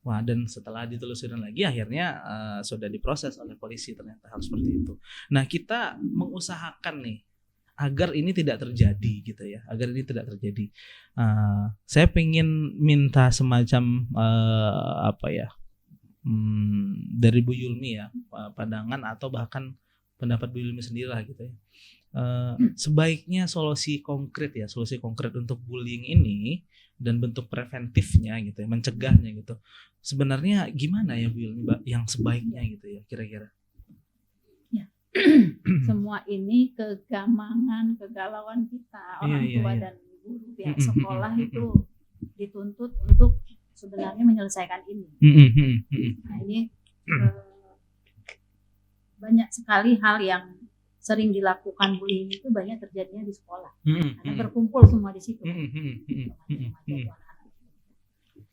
[SPEAKER 2] Wah, dan setelah ditelusurin lagi akhirnya sudah diproses oleh polisi ternyata hal seperti itu. Nah kita mengusahakan nih agar ini tidak terjadi gitu ya, agar ini tidak terjadi. Saya pengen minta semacam dari Bu Yulmi ya, pandangan atau bahkan pendapat Bu Yulmi sendiri lah gitu ya. Sebaiknya solusi konkret untuk bullying ini dan bentuk preventifnya gitu ya, mencegahnya gitu. Sebenarnya gimana ya Bu Yulmi yang sebaiknya gitu ya kira-kira?
[SPEAKER 1] Ya. Semua ini kegalauan kita orang tua dan guru pihak sekolah itu dituntut untuk sebenarnya menyelesaikan ini. Nah ini banyak sekali hal yang sering dilakukan bullying itu banyak terjadinya di sekolah. Karena berkumpul semua di situ.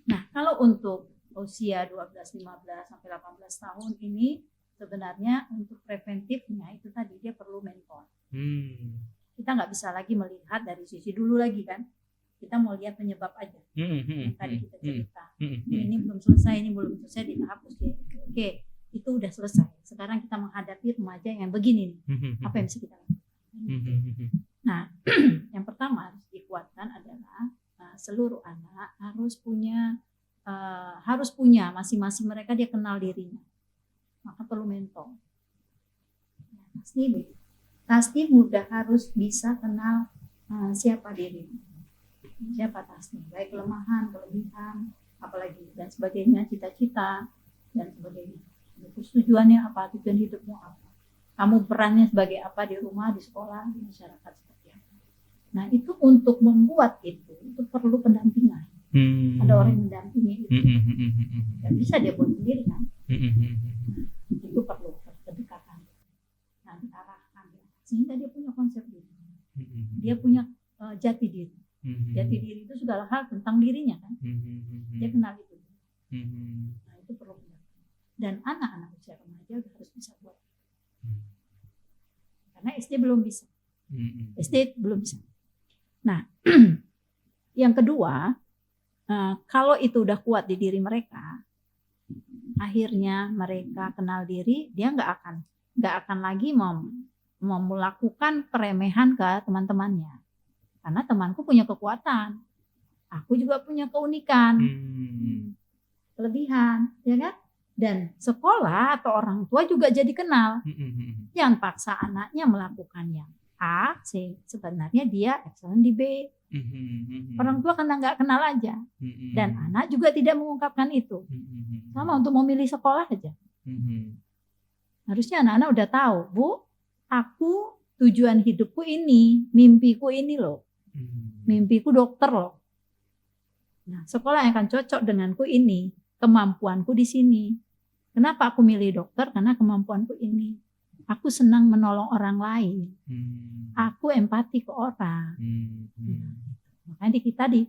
[SPEAKER 1] Nah kalau untuk usia 12, 15 sampai 18 tahun ini sebenarnya untuk preventifnya itu tadi dia perlu mentor. Kita nggak bisa lagi melihat dari sisi dulu lagi kan. Kita mau lihat penyebab aja. Yang tadi kita cerita. Ini belum selesai dihapus ya. Oke, itu udah selesai. Sekarang kita menghadapi remaja yang begini nih. Apa yang bisa kita lakukan? Nah, yang pertama harus dikuatkan adalah seluruh anak harus punya masing-masing mereka dia kenal dirinya. Maka perlu mentor. Pasti mudah harus bisa kenal siapa dirinya. Siapa Tasnim, baik kelemahan, kelebihan, apalagi dan sebagainya, cita-cita dan sebagainya. Terus tujuannya apa, tujuan hidupmu apa, kamu perannya sebagai apa di rumah, di sekolah, di masyarakat seperti apa. Nah itu untuk membuat itu perlu pendampingan. Ada orang yang mendampingi itu, dan bisa dia buat sendiri kan. Itu perlu kedekatan. Nah diarahkan sehingga dia punya konsep diri, dia punya jati diri. Jati diri itu segala hal tentang dirinya kan. Dia kenal itu. Nah itu perlu. Dan anak-anak usia remaja harus bisa buat. Karena SD belum bisa. Nah yang kedua, kalau itu udah kuat di diri mereka, akhirnya mereka kenal diri, dia nggak akan lagi mau melakukan peremehan ke teman-temannya. Karena temanku punya kekuatan, aku juga punya keunikan, kelebihan, ya kan? Dan sekolah atau orang tua juga jadi kenal. Jangan paksa anaknya melakukan yang A, C, sebenarnya dia excellent di B. Orang tua karena nggak kenal aja, dan anak juga tidak mengungkapkan itu. Sama untuk memilih sekolah aja. Harusnya anak-anak udah tahu, Bu, aku tujuan hidupku ini, mimpiku ini loh. Mimpiku dokter loh. Nah, sekolah yang akan cocok denganku ini, kemampuanku di sini. Kenapa aku milih dokter? Karena kemampuanku ini. Aku senang menolong orang lain. Aku empati ke orang. Makanya kita di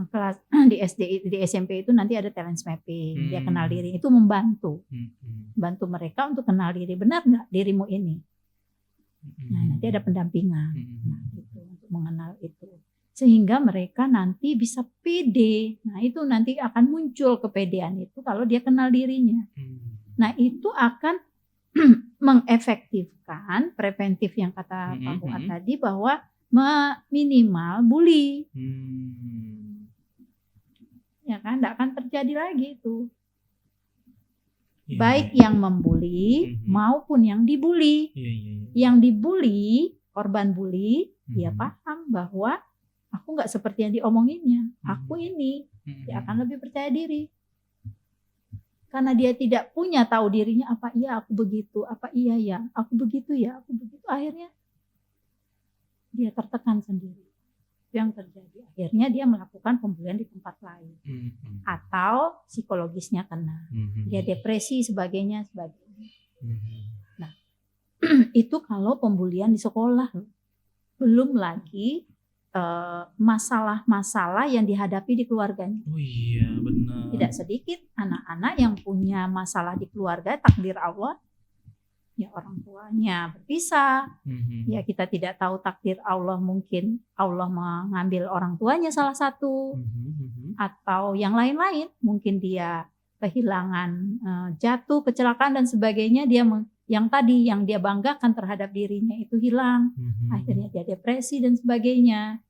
[SPEAKER 1] kelas di SD, di SMP itu nanti ada talent mapping. Dia kenal diri, itu membantu mereka untuk kenal diri. Benar nggak dirimu ini? Nah, nanti ada pendampingan. Nah, gitu, untuk mengenal itu. Sehingga mereka nanti bisa pede. Nah itu nanti akan muncul kepedean itu kalau dia kenal dirinya. Nah itu akan mengefektifkan preventif yang kata Pak Fuad tadi, bahwa minimal bully. Ya kan, tidak akan terjadi lagi itu. Baik yang membuli maupun yang dibully. Yang dibully, korban bully, dia paham bahwa aku nggak seperti yang diomonginnya. Aku ini, dia akan lebih percaya diri. Karena dia tidak punya tahu dirinya, apa iya aku begitu, apa iya ya, aku begitu ya, aku begitu. Akhirnya dia tertekan sendiri. Itu yang terjadi. Akhirnya dia melakukan pembulian di tempat lain. Atau psikologisnya kena. Dia depresi, sebagainya. Nah, itu kalau pembulian di sekolah. Belum lagi masalah-masalah yang dihadapi di keluarganya.
[SPEAKER 2] Oh iya, benar.
[SPEAKER 1] Tidak sedikit anak-anak yang punya masalah di keluarga, takdir Allah, ya orang tuanya berpisah. Ya kita tidak tahu takdir Allah, mungkin Allah mengambil orang tuanya salah satu, atau yang lain-lain, mungkin dia kehilangan, jatuh, kecelakaan dan sebagainya, dia yang tadi yang dia banggakan terhadap dirinya itu hilang. Akhirnya dia depresi dan sebagainya.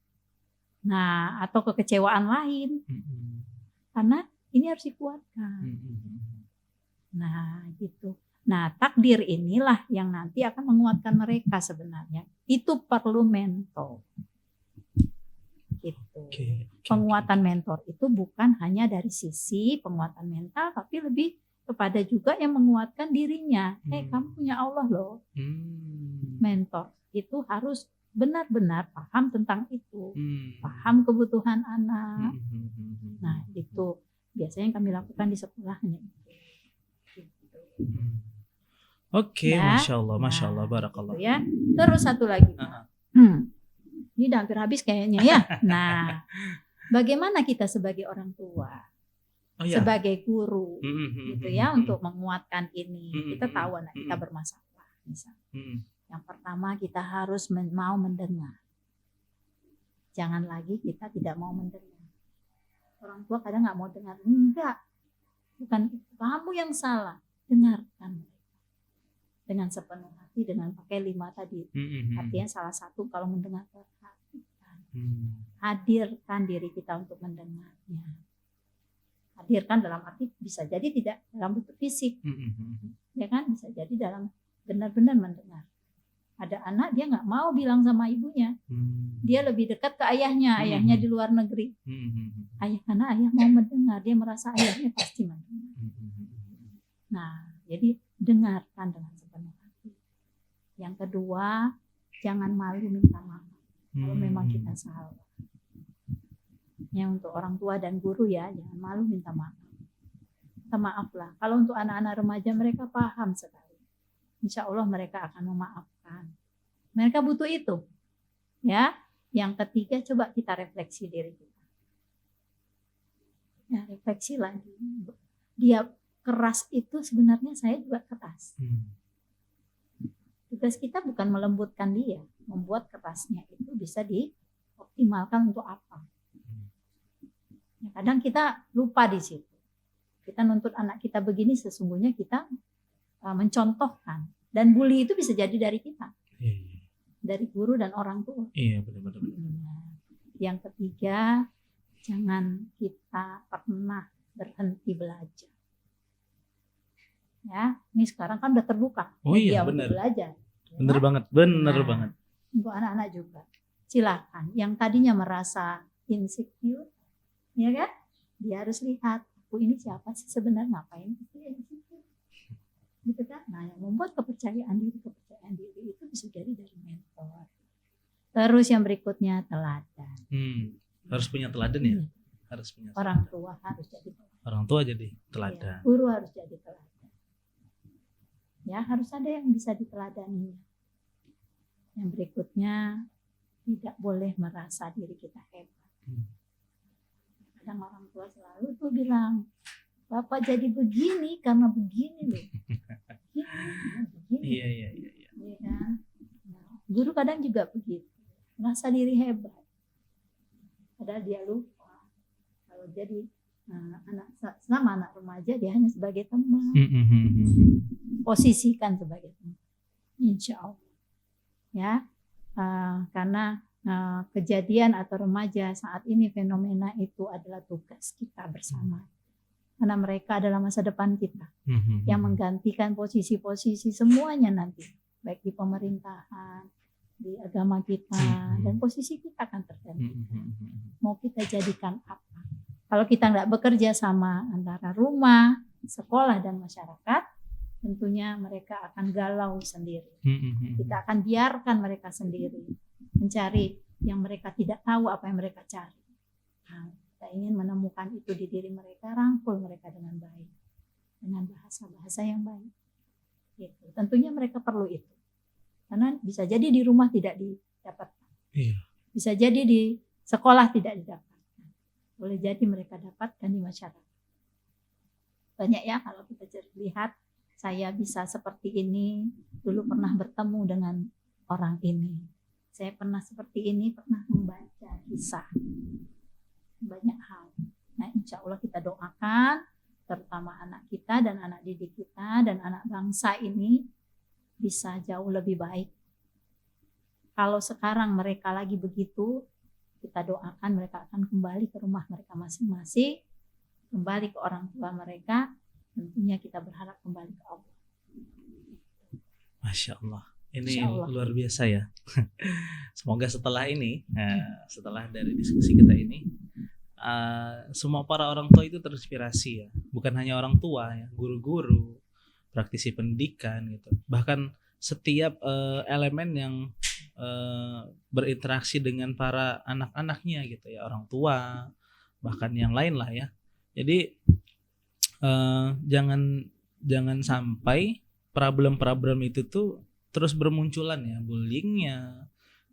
[SPEAKER 1] Nah, atau kekecewaan lain. Karena ini harus dikuatkan. Nah, gitu. Nah, takdir inilah yang nanti akan menguatkan mereka sebenarnya. Itu perlu mentor. Gitu. Penguatan mentor itu bukan hanya dari sisi penguatan mental, tapi lebih kepada juga yang menguatkan dirinya. Kamu punya Allah loh. Mentor itu harus benar-benar paham tentang itu. Paham kebutuhan anak. Nah, itu biasanya yang kami lakukan di sekolahnya.
[SPEAKER 2] Oke,
[SPEAKER 1] ya,
[SPEAKER 2] Masya Allah, barakallah.
[SPEAKER 1] Gitu ya. Terus satu lagi. Ini udah hampir habis kayaknya ya. Nah, bagaimana kita sebagai orang tua? Sebagai guru gitu ya, untuk menguatkan ini. Kita tahu anak kita bermasalah misalnya. Yang pertama kita harus mau mendengar. Jangan lagi kita tidak mau mendengar. Orang tua kadang nggak mau dengar. Enggak, bukan itu. Kamu yang salah. Dengarkan dengan sepenuh hati, dengan pakai 5 tadi. Artinya salah satu kalau mendengar, perhatikan. Hadirkan diri kita untuk mendengarnya. Hadirkan dalam arti bisa jadi tidak dalam bentuk fisik, ya kan, bisa jadi dalam benar-benar mendengar. Ada anak dia nggak mau bilang sama ibunya, dia lebih dekat ke ayahnya, ayahnya di luar negeri. Karena ayah mau mendengar, dia merasa ayahnya pasti mendengar. Nah, jadi dengarkan dengan sepenuh hati. Yang kedua, jangan malu minta maaf kalau memang kita salah. Ya, untuk orang tua dan guru ya, jangan malu minta maaf. Minta maaflah. Kalau untuk anak-anak remaja, mereka paham sekali. Insya Allah mereka akan memaafkan. Mereka butuh itu. Ya. Yang ketiga, coba kita refleksi diri kita. Ya, refleksi lagi. Dia keras itu sebenarnya saya juga keras. Tugas kita bukan melembutkan dia, membuat kerasnya itu bisa dioptimalkan untuk apa. Ya, kadang kita lupa di situ. Kita nuntut anak kita begini, sesungguhnya kita mencontohkan. Dan bully itu bisa jadi dari kita. Dari guru dan orang tua.
[SPEAKER 2] Iya, benar-benar.
[SPEAKER 1] Yang ketiga, jangan kita pernah berhenti belajar. Ya, ini sekarang kan udah terbuka.
[SPEAKER 2] Oh iya, benar.
[SPEAKER 1] Belajar.
[SPEAKER 2] Benar banget, banget.
[SPEAKER 1] Untuk anak-anak juga. Silakan. Yang tadinya merasa insecure, ya kan? Dia harus lihat, aku ini siapa sih sebenarnya, ngapain gitu kan? Nah, yang membuat kepercayaan diri itu bisa jadi dari mentor. Terus yang berikutnya teladan.
[SPEAKER 2] Harus punya teladan ya? Harus punya.
[SPEAKER 1] Orang tua harus jadi teladan.
[SPEAKER 2] Orang tua jadi teladan.
[SPEAKER 1] Ya, guru harus jadi teladan. Ya, harus ada yang bisa diteladani. Yang berikutnya, tidak boleh merasa diri kita hebat. Kadang orang tua selalu tuh bilang, Bapak jadi begini karena begini loh. Begini.
[SPEAKER 2] Iya.
[SPEAKER 1] Ya kan? Nah, guru kadang juga begitu, merasa diri hebat. Padahal dia lupa kalau jadi selama anak remaja dia hanya sebagai teman, posisikan sebagai teman, insya Allah ya. Karena kejadian atau remaja saat ini fenomena itu adalah tugas kita bersama, karena mereka adalah masa depan kita yang menggantikan posisi-posisi semuanya nanti, baik di pemerintahan, di agama kita, dan posisi kita akan tergantikan. Mau kita jadikan apa? Kalau kita nggak bekerja sama antara rumah, sekolah, dan masyarakat, tentunya mereka akan galau sendiri. Kita akan biarkan mereka sendiri mencari yang mereka tidak tahu apa yang mereka cari. Nah, kita ingin menemukan itu di diri mereka, rangkul mereka dengan baik, dengan bahasa-bahasa yang baik. Gitu. Tentunya mereka perlu itu, karena bisa jadi di rumah tidak didapatkan, bisa jadi di sekolah tidak didapatkan. Boleh jadi mereka dapatkan di masyarakat. Banyak ya kalau kita lihat, saya bisa seperti ini, dulu pernah bertemu dengan orang ini. Saya pernah seperti ini, pernah membaca kisah. Banyak hal. Nah, insya Allah kita doakan, terutama anak kita dan anak didik kita dan anak bangsa ini bisa jauh lebih baik. Kalau sekarang mereka lagi begitu, kita doakan mereka akan kembali ke rumah mereka masing-masing, kembali ke orang tua mereka. Tentunya kita berharap kembali ke Allah.
[SPEAKER 2] Masya Allah, ini luar biasa ya. Semoga setelah ini, setelah dari diskusi kita ini, semua para orang tua itu terinspirasi ya. Bukan hanya orang tua ya, guru-guru, praktisi pendidikan gitu. Bahkan setiap elemen yang berinteraksi dengan para anak-anaknya gitu ya, orang tua, bahkan yang lain lah ya. Jadi jangan sampai problem-problem itu tuh terus bermunculan ya, bullyingnya,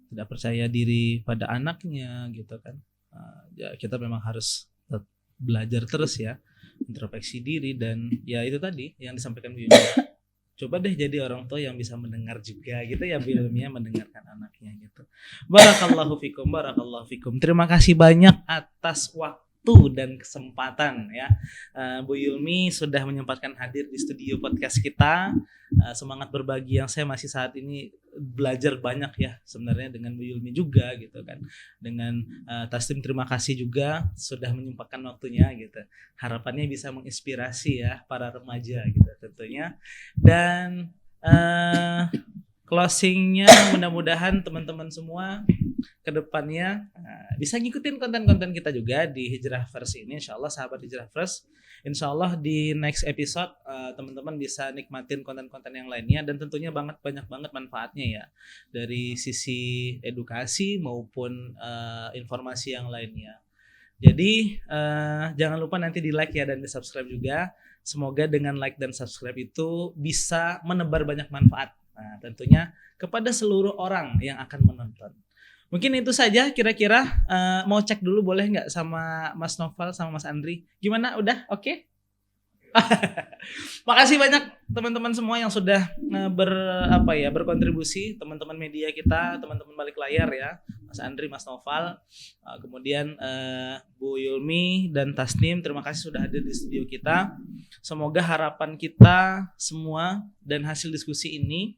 [SPEAKER 2] tidak percaya diri pada anaknya gitu kan. Ya kita memang harus belajar terus ya, introspeksi diri, dan ya itu tadi yang disampaikan Bu Yumi. Coba deh jadi orang tua yang bisa mendengar juga gitu ya, Bu Yumi, mendengarkan anaknya gitu. Barakallahu fikum, barakallahu fikum. Terima kasih banyak atas waktu dan kesempatan ya. Bu Yumi sudah menyempatkan hadir di studio podcast kita. Semangat berbagi yang saya masih saat ini belajar banyak ya sebenarnya dengan Bu Yumi juga gitu kan. Dengan Tasnim, terima kasih juga sudah menyempatkan waktunya gitu. Harapannya bisa menginspirasi ya para remaja gitu tentunya. Dan closingnya mudah-mudahan teman-teman semua kedepannya bisa ngikutin konten-konten kita juga di Hijrahverse ini. Insya Allah sahabat Hijrahverse, insya Allah di next episode teman-teman bisa nikmatin konten-konten yang lainnya, dan tentunya banyak banget manfaatnya ya, dari sisi edukasi maupun informasi yang lainnya. Jadi jangan lupa nanti di like ya dan di subscribe juga. Semoga dengan like dan subscribe itu bisa menebar banyak manfaat. Nah, tentunya kepada seluruh orang yang akan menonton. Mungkin itu saja kira-kira. Mau cek dulu boleh nggak sama Mas Noval sama Mas Andri? Gimana? Udah? Oke? Makasih banyak teman-teman semua yang sudah berkontribusi, teman-teman media kita, teman-teman balik layar ya, Mas Andri, Mas Noval, kemudian Bu Yumi dan Tasnim, terima kasih sudah hadir di studio kita. Semoga harapan kita semua dan hasil diskusi ini,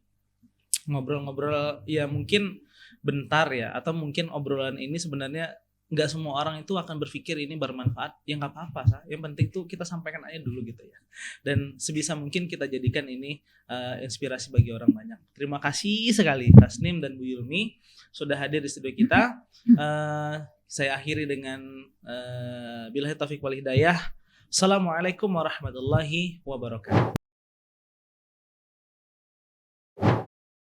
[SPEAKER 2] ngobrol-ngobrol ya mungkin bentar ya, atau mungkin obrolan ini sebenarnya nggak semua orang itu akan berpikir ini bermanfaat, ya nggak apa-apa, yang penting tuh kita sampaikan aja dulu gitu ya, dan sebisa mungkin kita jadikan ini inspirasi bagi orang banyak. Terima kasih sekali Tasnim dan Bu Yumi sudah hadir di studio kita. Saya akhiri dengan billahi taufiq wal hidayah. Assalamualaikum warahmatullahi wabarakatuh.